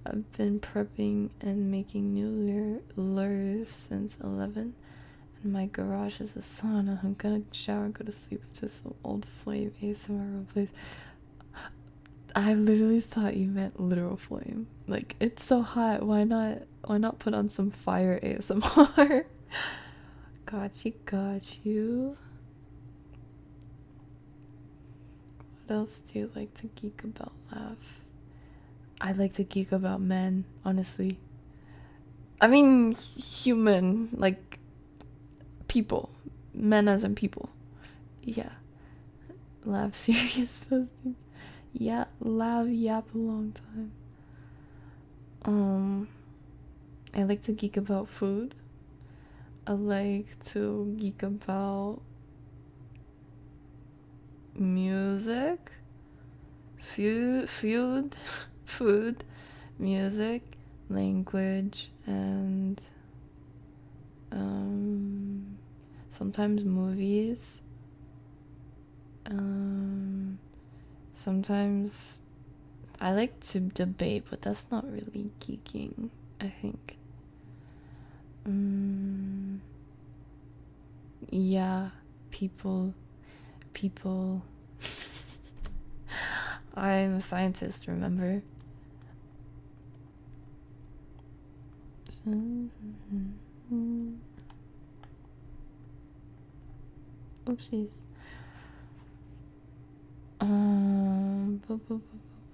I've been prepping and making new lures since 11. And my garage is a sauna. I'm gonna shower and go to sleep to some old flame ASMR roleplays. I literally thought you meant literal flame. Like, it's so hot. Why not put on some fire ASMR? Got you. What else do you like to geek about, laugh? I like to geek about men, honestly. I mean, human, like, people. Men as in people. Yeah. Laugh serious posting. Yeah, laugh yap a long time. I like to geek about food. I like to geek about music, food, music, language, and sometimes movies. Sometimes I like to debate, but that's not really geeking, I think. Yeah, people. I'm a scientist, remember? Oopsies.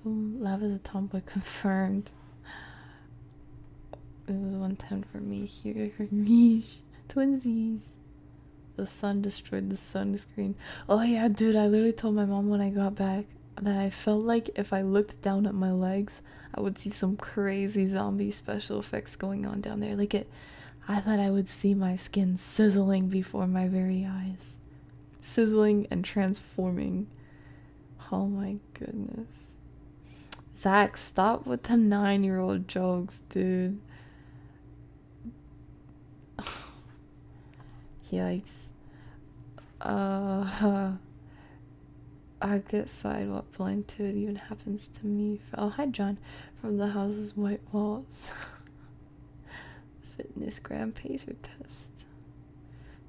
Lava's a tomboy confirmed. It was 110 for me here. Niche. Twinsies. The sun destroyed the sunscreen. Oh yeah, dude, I literally told my mom when I got back that I felt like if I looked down at my legs, I would see some crazy zombie special effects going on down there. I thought I would see my skin sizzling before my very eyes. Sizzling and transforming. Oh my goodness. Zach, stop with the 9-year-old jokes, dude. Yikes. I get sidewalk blind too. It even happens to me. Oh, hi, John. From the house's white walls. Fitness gram pacer test.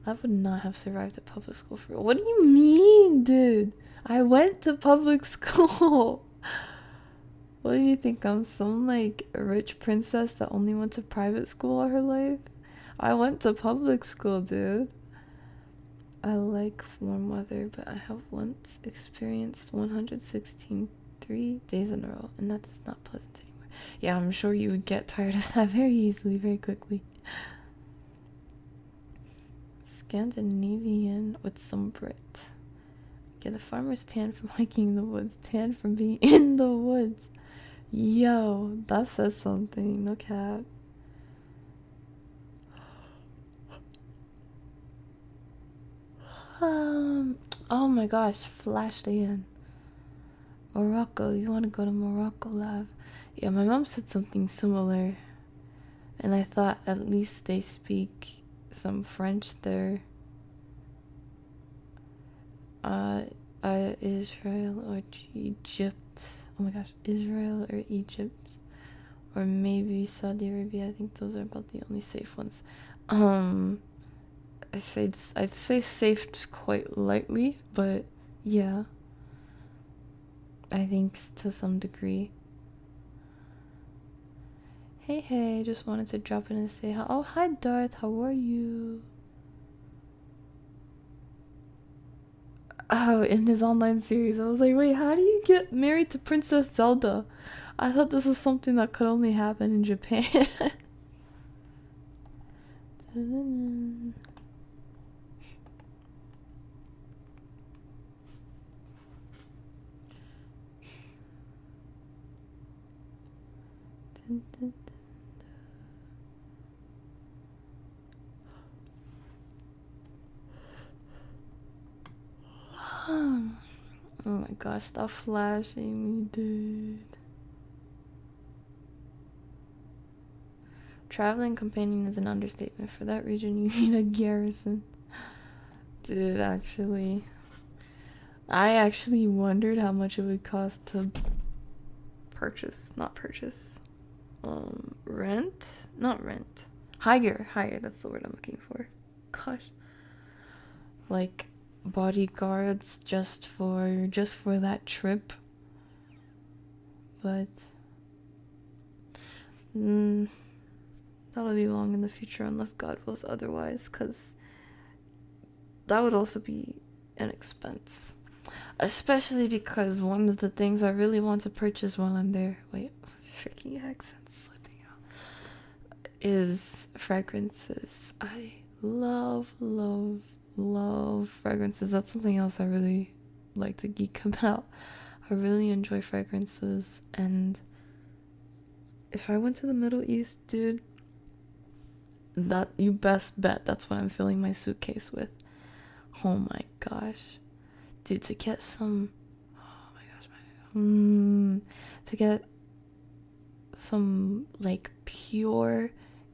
I would not have survived at public school for. What do you mean, dude? I went to public school. What do you think? I'm some like rich princess that only went to private school all her life? I went to public school, dude. I like warm weather, but I have once experienced 116 3 days in a row, and that is not pleasant anymore. Yeah, I'm sure you would get tired of that very easily, very quickly. Scandinavian with some Brit. Get a farmer's tan from hiking in the woods, tan from being in the woods. Yo, that says something, no cap. Oh my gosh, flashed again. Morocco, you want to go to Morocco, love? Yeah, my mom said something similar, and I thought at least they speak some French there. Israel or Egypt. Oh my gosh, Israel or Egypt, or maybe Saudi Arabia. I think those are about the only safe ones. I'd say safe quite lightly, but yeah, I think to some degree. Hey, just wanted to drop in and say hi. Oh, hi Darth, how are you? Oh, in his online series, I was like, wait, how do you get married to Princess Zelda? I thought this was something that could only happen in Japan. Oh my gosh, stop flashing me, dude. Traveling companion is an understatement. For that region, you need a garrison. Dude, actually, I actually wondered how much it would cost to hire, that's the word I'm looking for. Gosh. Like bodyguards just for that trip. But that'll be long in the future unless God wills otherwise, because that would also be an expense. Especially because one of the things I really want to purchase while I'm there, freaking accent's slipping out, is fragrances. I love fragrances. That's something else I really like to geek about. I really enjoy fragrances, and if I went to the Middle East, dude, that you best bet that's what I'm filling my suitcase with. Oh my gosh. Dude, to get some to get some like pure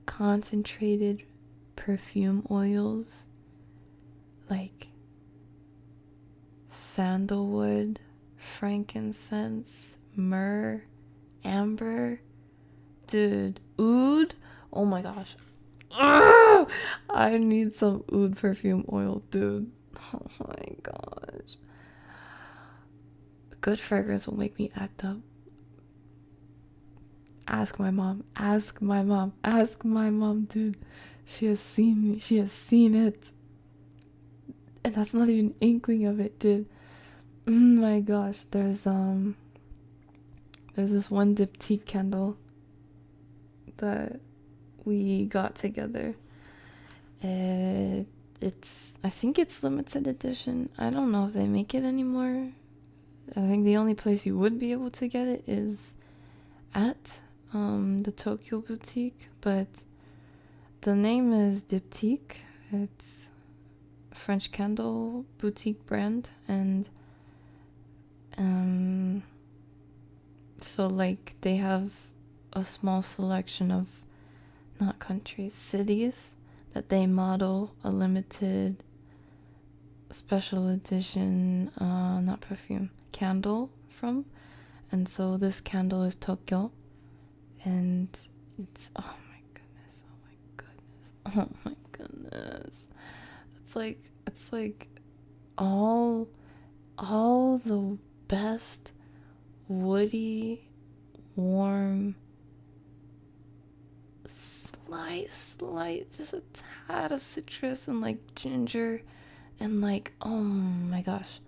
concentrated perfume oils, like sandalwood, frankincense, myrrh, amber. Dude, oud. Oh my gosh. I need some oud perfume oil, dude. Oh my gosh. Good fragrance will make me act up. Ask my mom. Ask my mom. Ask my mom, dude. She has seen me. She has seen it. And that's not even an inkling of it, dude. Oh my gosh. There's this one diptyque candle that we got together. I think it's limited edition. I don't know if they make it anymore. I think the only place you would be able to get it is at the Tokyo boutique, but the name is Diptyque. It's a French candle boutique brand, and so like they have a small selection of, not countries, cities that they model a limited special edition not perfume, candle from. And so this candle is Tokyo, and it's, oh my goodness, it's like all the best woody, warm, slight, just a tad of citrus and like ginger, and like, oh my gosh,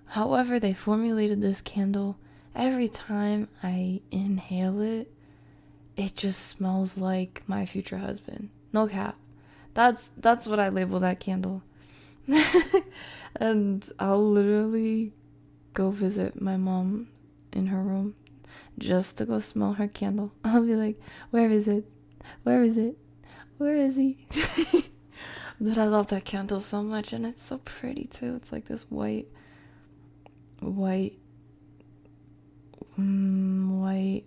however they formulated this candle, every time I inhale it, it just smells like my future husband. No cap. That's what I label that candle. And I'll literally go visit my mom in her room just to go smell her candle. I'll be like, where is it? Where is it? Where is he? But I love that candle so much, and it's so pretty too. It's like this white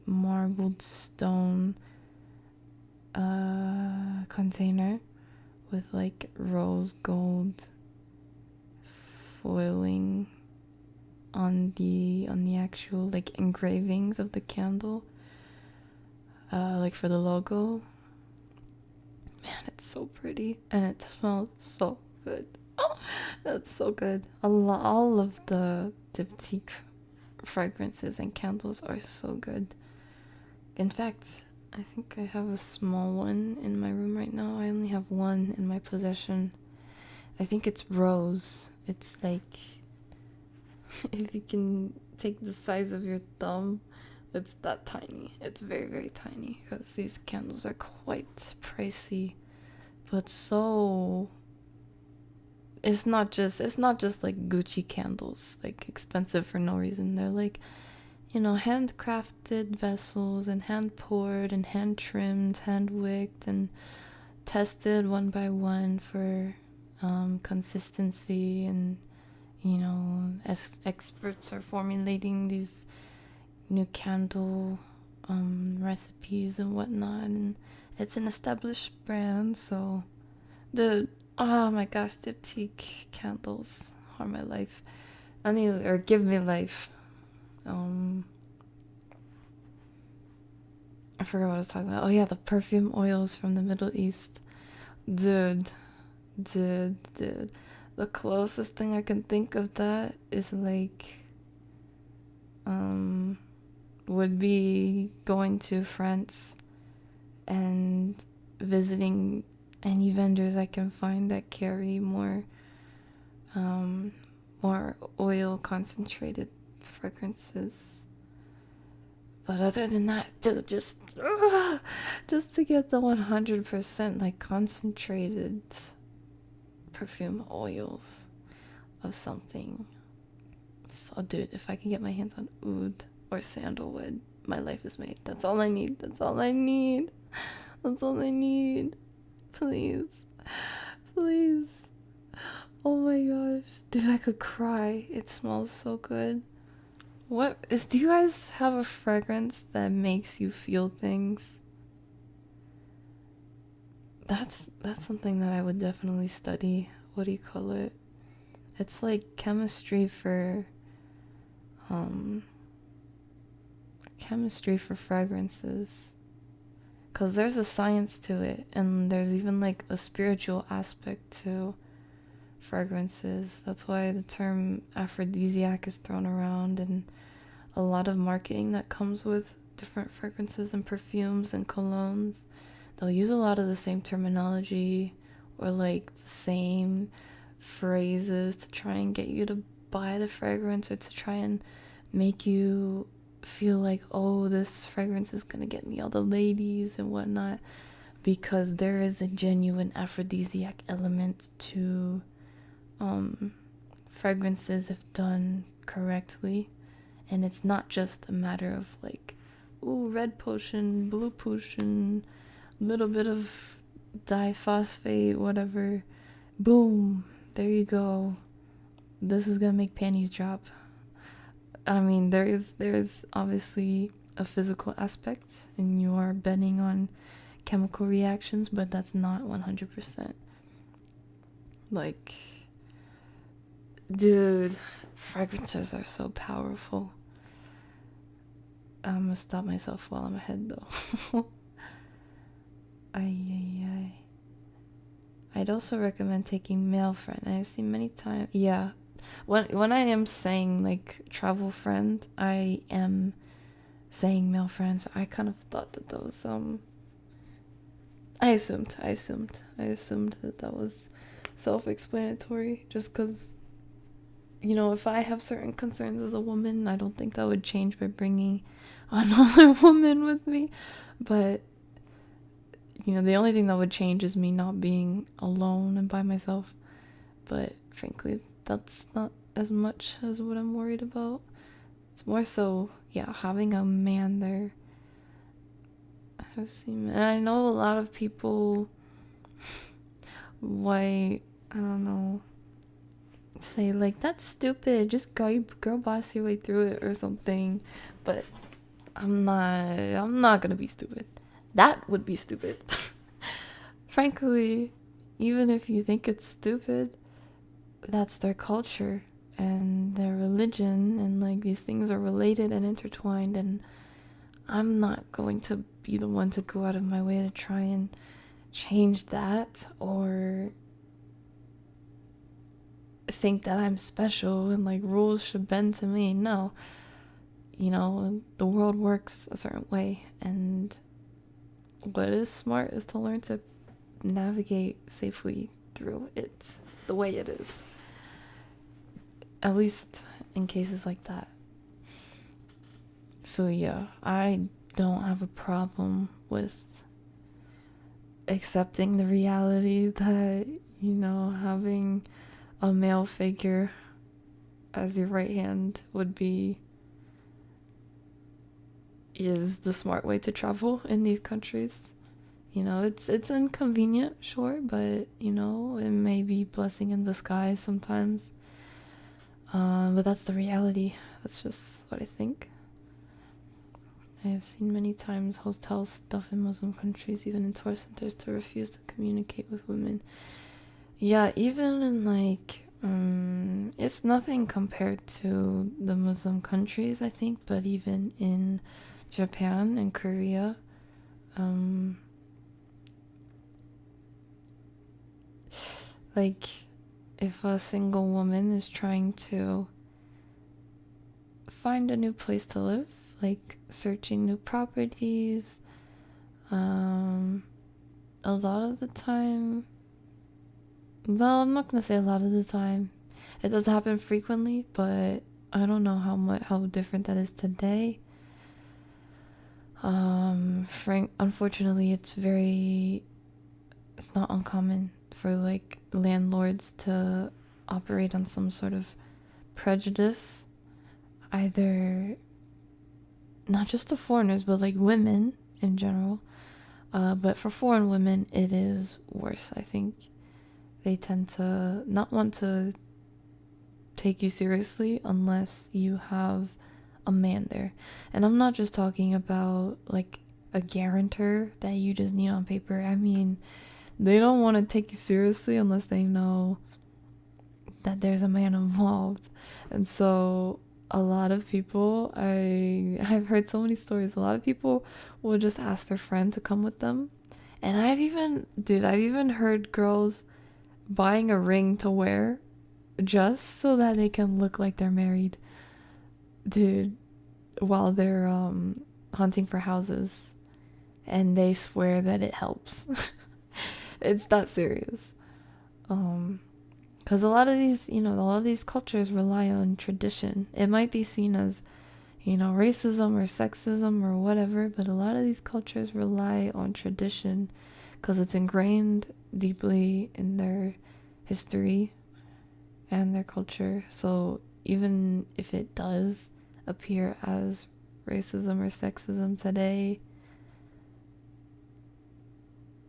marbled stone container with like rose gold foiling on the actual like engravings of the candle, like for the logo. Man, it's so pretty, and it smells so good. Oh, that's so good. All of the diptyque fragrances and candles are so good. In fact, I think I have a small one in my room right now. I only have one in my possession. I think it's rose. It's like, if you can take the size of your thumb, it's that tiny. It's very, very tiny, because these candles are quite pricey, but so it's not just like Gucci candles, like expensive for no reason. They're like, handcrafted vessels, and hand poured and hand trimmed, hand wicked and tested one by one for consistency, and as experts are formulating these new candle recipes and whatnot, and it's an established brand. So oh my gosh, diptyque candles are my life. Or give me life. I forgot what I was talking about. Oh yeah, the perfume oils from the Middle East. Dude. The closest thing I can think of that is like would be going to France and visiting any vendors I can find that carry more oil concentrated fragrances. But other than that, dude, just to get the 100% like concentrated perfume oils of something. So dude, if I can get my hands on oud or sandalwood, my life is made. That's all I need. Please. Oh my gosh, dude, I could cry. It smells so good. Do you guys have a fragrance that makes you feel things? That's something that I would definitely study. What do you call it? It's like chemistry for chemistry for fragrances, because there's a science to it, and there's even like a spiritual aspect to fragrances. That's why the term aphrodisiac is thrown around, and a lot of marketing that comes with different fragrances and perfumes and colognes, they'll use a lot of the same terminology or like the same phrases to try and get you to buy the fragrance, or to try and make you feel like, oh, this fragrance is gonna get me all the ladies and whatnot, because there is a genuine aphrodisiac element to fragrances if done correctly. And it's not just a matter of like, ooh, red potion, blue potion, little bit of diphosphate, whatever, boom, there you go, this is gonna make panties drop. I mean, there's obviously a physical aspect, and you are betting on chemical reactions, but that's not 100%. Like, dude, fragrances are so powerful. I'm gonna stop myself while I'm ahead though. I'd also recommend taking male friend. I've seen many times. Yeah, when I am saying like travel friend, I am saying male friends. I kind of thought that was I assumed that that was self-explanatory, just because, you know, if I have certain concerns as a woman, I don't think that would change by bringing another woman with me. But, you know, the only thing that would change is me not being alone and by myself. But frankly, that's not as much as what I'm worried about. It's more so, yeah, having a man there. I've seen, and I know a lot of people, why, I don't know, say like, that's stupid, just girl boss your way through it or something. But I'm not gonna be stupid. That would be stupid. Frankly, even if you think it's stupid, that's their culture and their religion, and like these things are related and intertwined, and I'm not going to be the one to go out of my way to try and change that, or think that I'm special and like rules should bend to me. No, you know, the world works a certain way, and what is smart is to learn to navigate safely through it the way it is, at least in cases like that. So yeah, I don't have a problem with accepting the reality that, you know, having a male figure as your right hand is the smart way to travel in these countries. You know, it's inconvenient, sure, but, you know, it may be blessing in disguise sometimes. But that's the reality. That's just what I think. I have seen many times hotels stuff in Muslim countries, even in tourist centers, to refuse to communicate with women. Yeah, even in like, it's nothing compared to the Muslim countries, I think, but even in Japan and Korea, like, if a single woman is trying to find a new place to live, like searching new properties, a lot of the time, well, I'm not gonna say a lot of the time, it does happen frequently, but I don't know how different that is today. Unfortunately, it's not uncommon for like landlords to operate on some sort of prejudice, either not just to foreigners, but like women in general. But for foreign women, it is worse, I think. They tend to not want to take you seriously unless you have a man there. And I'm not just talking about like a guarantor that you just need on paper. I mean, they don't want to take you seriously unless they know that there's a man involved. And so a lot of people, I've heard so many stories. A lot of people will just ask their friend to come with them. And I've even heard girls buying a ring to wear just so that they can look like they're married. Dude, while they're hunting for houses, and they swear that it helps. It's that serious. Because a lot of these cultures rely on tradition. It might be seen as, racism or sexism or whatever, but a lot of these cultures rely on tradition because it's ingrained deeply in their history and their culture. So even if it does appear as racism or sexism today,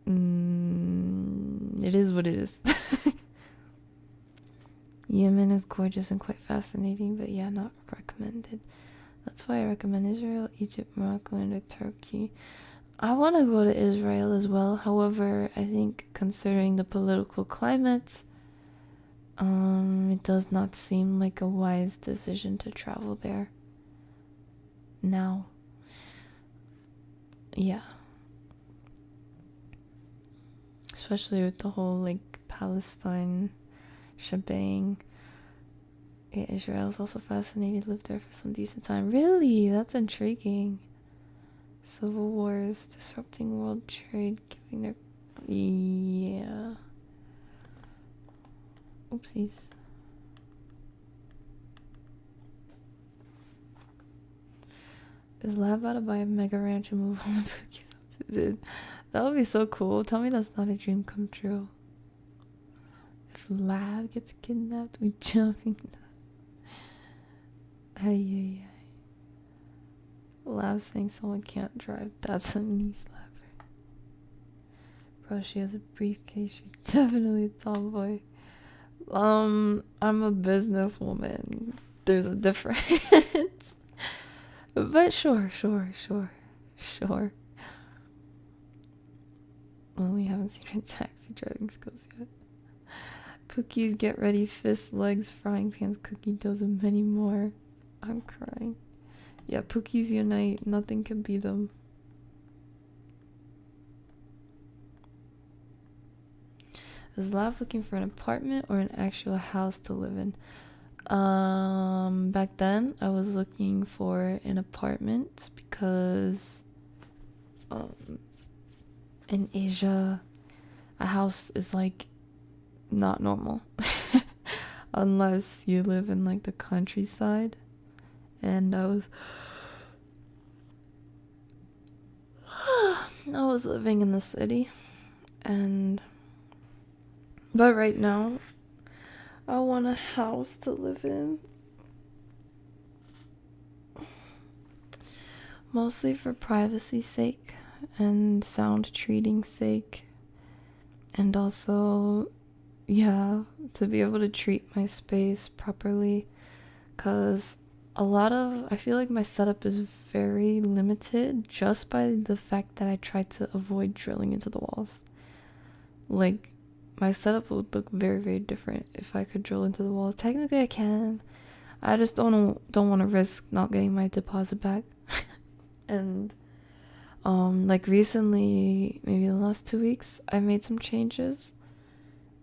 it is what it is. Yemen is gorgeous and quite fascinating, but yeah, not recommended. That's why I recommend Israel, Egypt, Morocco, and Turkey. I want to go to Israel as well. However, I think considering the political climate, it does not seem like a wise decision to travel there now. Yeah. Especially with the whole Palestine shebang. Yeah, Israel's also fascinating. Lived there for some decent time. Really? That's intriguing. Civil wars, disrupting world trade, giving their... Yeah. Oopsies. Is Lab about to buy a mega ranch and move on the Pookie? Dude, that would be so cool. Tell me that's not a dream come true. If Lab gets kidnapped, we jumping. Hey. Lab saying someone can't drive. That's a knee slapper. Bro, she has a briefcase. She's definitely a tomboy. I'm a businesswoman. There's a difference. But sure. Well, we haven't seen her taxi driving skills yet. Pookies, get ready, fists, legs, frying pans, cookie doughs, and many more. I'm crying. Yeah, Pookies unite. Nothing can beat them. Is Lav looking for an apartment or an actual house to live in? Back then I was looking for an apartment because in Asia a house is not normal unless you live in the countryside, and I was living in the city, but right now I want a house to live in. Mostly for privacy's sake and sound treating sake. And also, to be able to treat my space properly. Because I feel like my setup is very limited just by the fact that I try to avoid drilling into the walls. My setup would look very, very different if I could drill into the walls. Technically, I can. I just don't want to risk not getting my deposit back. And recently, maybe the last 2 weeks, I made some changes.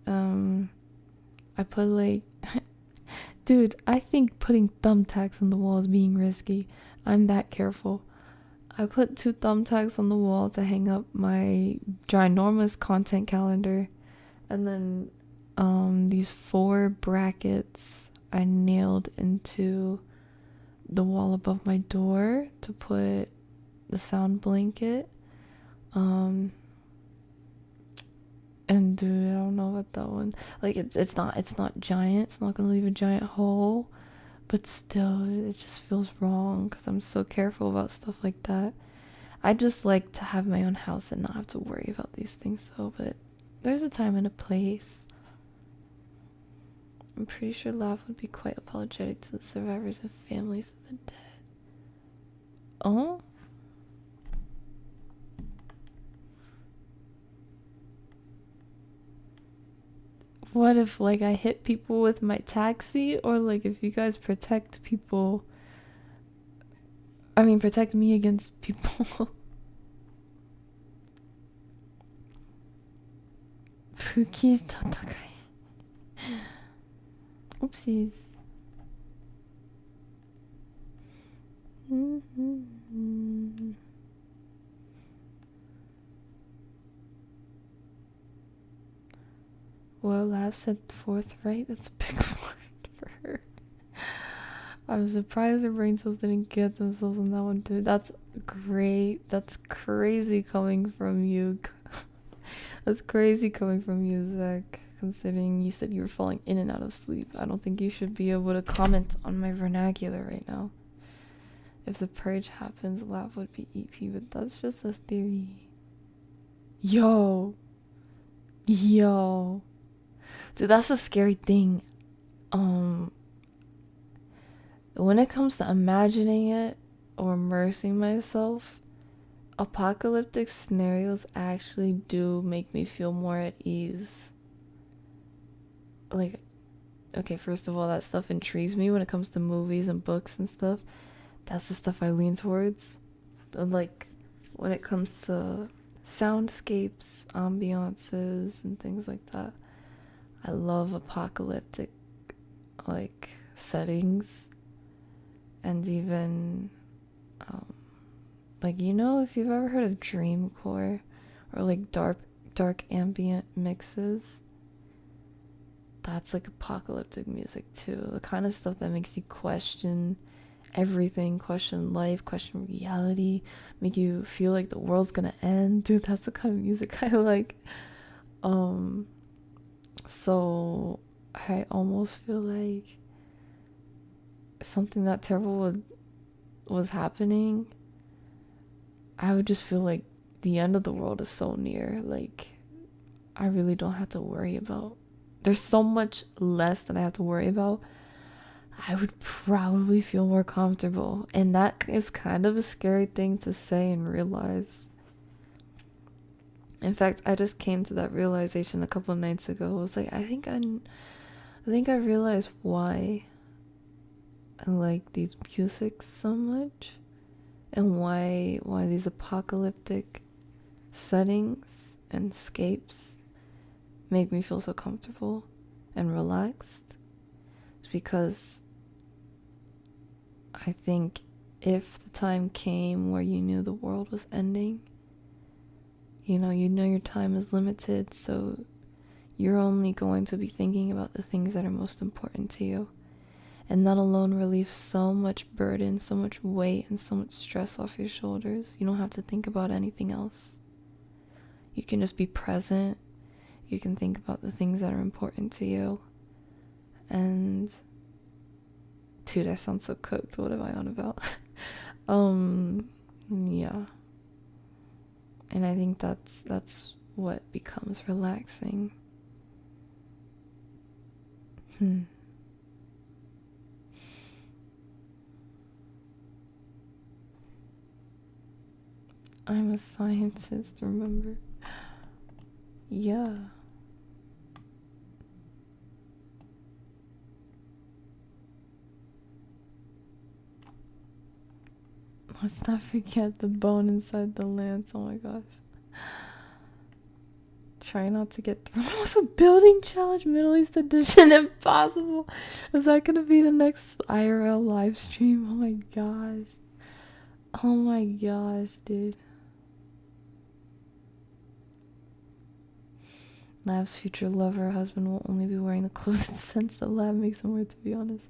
I put dude, I think putting thumbtacks on the wall is being risky. I'm that careful. I put 2 thumbtacks on the wall to hang up my ginormous content calendar. And then these 4 brackets I nailed into the wall above my door to put the sound blanket. And dude, I don't know about that one. It's not giant. It's not gonna leave a giant hole, but still, it just feels wrong because I'm so careful about stuff like that. I just like to have my own house and not have to worry about these things though, but there's a time and a place. I'm pretty sure Lav would be quite apologetic to the survivors and families of the dead. Oh? What if I hit people with my taxi, or if you guys protect people I mean, protect me against people. Fuki's tatakai. Oopsies. Well, Lav said forthright. That's a big word for her. I'm surprised her brain cells didn't get themselves on that one too. That's great. That's crazy coming from you. That's crazy coming from you, Zach. Considering you said you were falling in and out of sleep. I don't think you should be able to comment on my vernacular right now. If the purge happens, Lav would be EP, but that's just a theory. Yo. Dude, that's a scary thing. When it comes to imagining it or immersing myself, apocalyptic scenarios actually do make me feel more at ease. Like, okay, first of all, that stuff intrigues me when it comes to movies and books and stuff. That's the stuff I lean towards. But like, when it comes to soundscapes, ambiances, and things like that, I love apocalyptic, like, settings. And even, like, you know, if you've ever heard of dreamcore or like dark ambient mixes, that's like apocalyptic music too. The kind of stuff that makes you question everything, question life, question reality, make you feel like the world's gonna end. Dude, that's the kind of music I like. So I almost feel like something that terrible was happening, I would just feel like the end of the world is so near. Like, I really don't have to worry about, there's so much less that I have to worry about. I would probably feel more comfortable, and that is kind of a scary thing to say and realize. In fact, I just came to that realization a couple of nights ago. I was like, I think I realized why I like these musics so much, and why these apocalyptic settings and scapes make me feel so comfortable and relaxed. It's because I think if the time came where you knew the world was ending, you know your time is limited, so you're only going to be thinking about the things that are most important to you. And that alone relieves so much burden, so much weight, and so much stress off your shoulders. You don't have to think about anything else. You can just be present. You can think about the things that are important to you. And, dude, I sound so cooked. What am I on about? Yeah. And I think that's what becomes relaxing. I'm a scientist, remember? Yeah. Let's not forget the bone inside the lance. Oh my gosh. Try not to get thrown off a building challenge, Middle East edition. Impossible. Is that gonna be the next IRL live stream? Oh my gosh. Oh my gosh, dude. Lav's future lover husband will only be wearing the clothes and scents that Lav makes him wear, to be honest.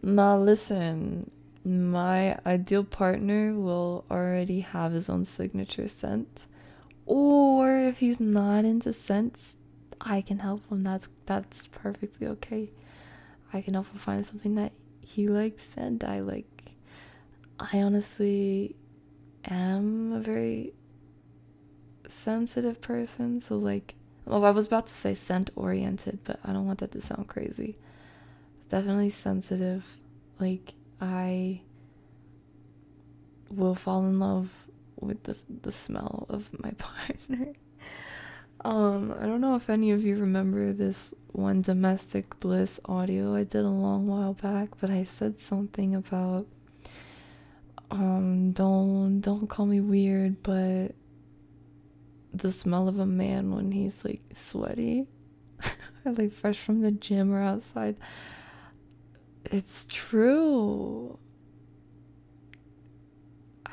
Nah, listen. My ideal partner will already have his own signature scent. Or if he's not into scents, I can help him. That's perfectly okay. I can help him find something that he likes and I like. I honestly am a very sensitive person, so like, I was about to say scent oriented, but I don't want that to sound crazy. It's definitely sensitive. Like, I will fall in love with the smell of my partner. I don't know if any of you remember this one domestic bliss audio I did a long while back, but I said something about don't call me weird, but the smell of a man when he's like sweaty or like fresh from the gym or outside, it's true.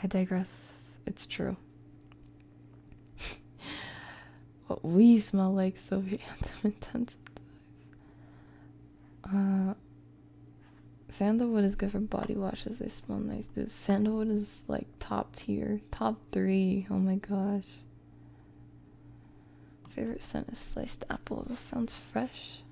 I digress. It's true. What we smell like Soviet intensive. Sandalwood is good for body washes. They smell nice, dude. Sandalwood is like top tier, top 3. Oh my gosh. Favorite scent is sliced apples. Sounds fresh.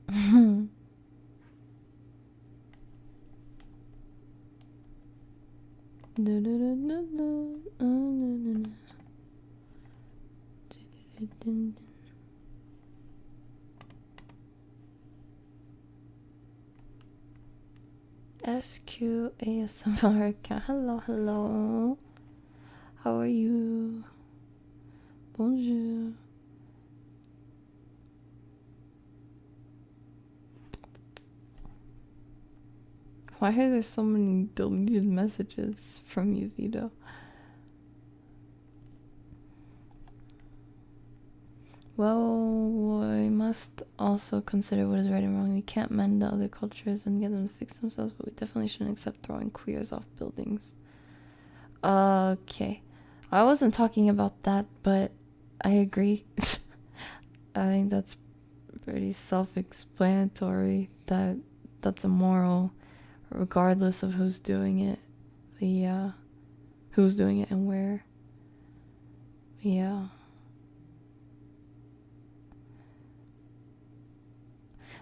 𝗖𝗢𝗡𝗧𝗔𝗖𝗧 account. Hello, hello. How are you? Bonjour. Why are there so many deleted messages from you, Vito? Well, we must also consider what is right and wrong. We can't mend the other cultures and get them to fix themselves, but we definitely shouldn't accept throwing queers off buildings. Okay. I wasn't talking about that, but I agree. I think that's pretty self-explanatory that that's immoral, regardless of who's doing it. Yeah. Who's doing it and where. Yeah.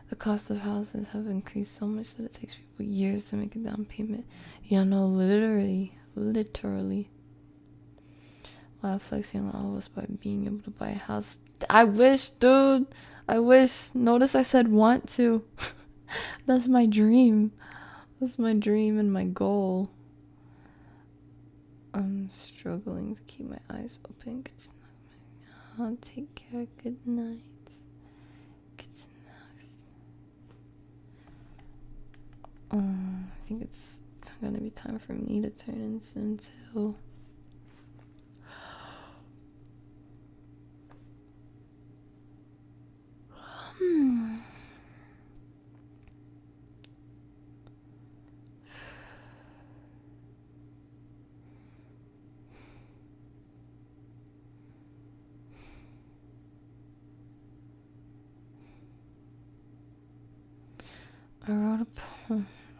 The cost of houses have increased so much that it takes people years to make a down payment. Yeah, no, literally. Wow, flexing on all of us by being able to buy a house. I wish, dude. I wish. Notice I said want to. That's my dream. That's my dream and my goal. I'm struggling to keep my eyes open. I'll take care. Good night. I think it's gonna be time for me to turn in soon too.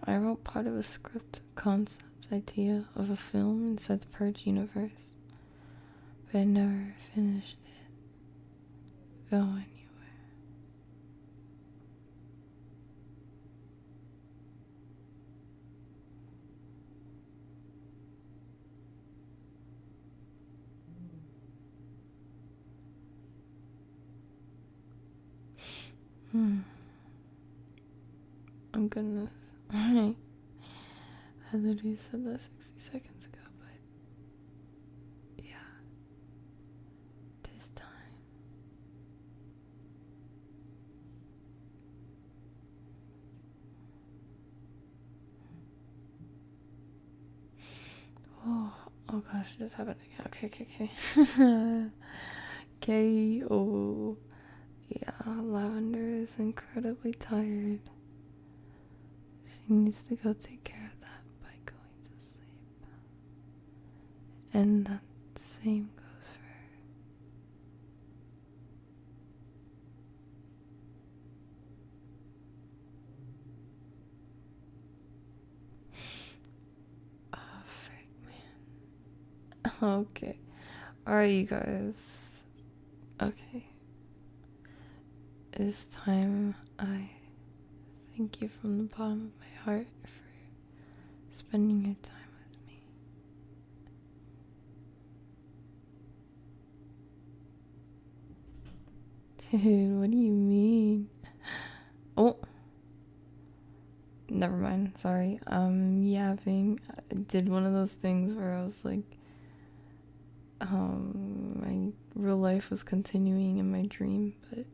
I wrote part of a script concept idea of a film inside the Purge universe, but I never finished it. Go anywhere. Oh goodness. I literally said that 60 seconds ago, but yeah. This time. Oh gosh, this happened again. Okay. K.O. Yeah, Lavender is incredibly tired. She needs to go take care of that by going to sleep. And that same goes for her. Oh, frick, man. Okay. Alright, you guys. Okay. It's time. I thank you from the bottom of my heart for spending your time with me. Dude, what do you mean? Oh. Never mind. Sorry. Yapping. I did one of those things where I was like, my real life was continuing in my dream, but anyway.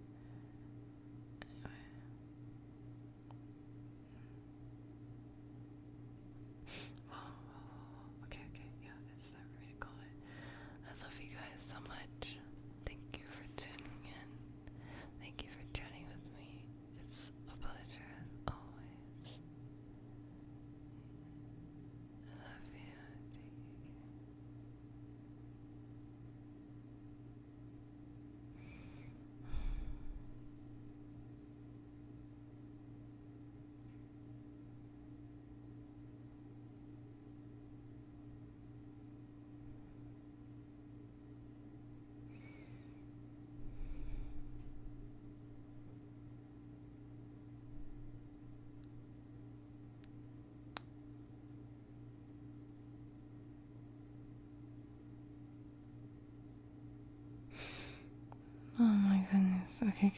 Okay.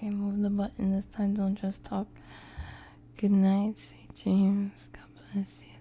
Move the button this time. Don't just talk. Good night. Sweet dreams. God bless you.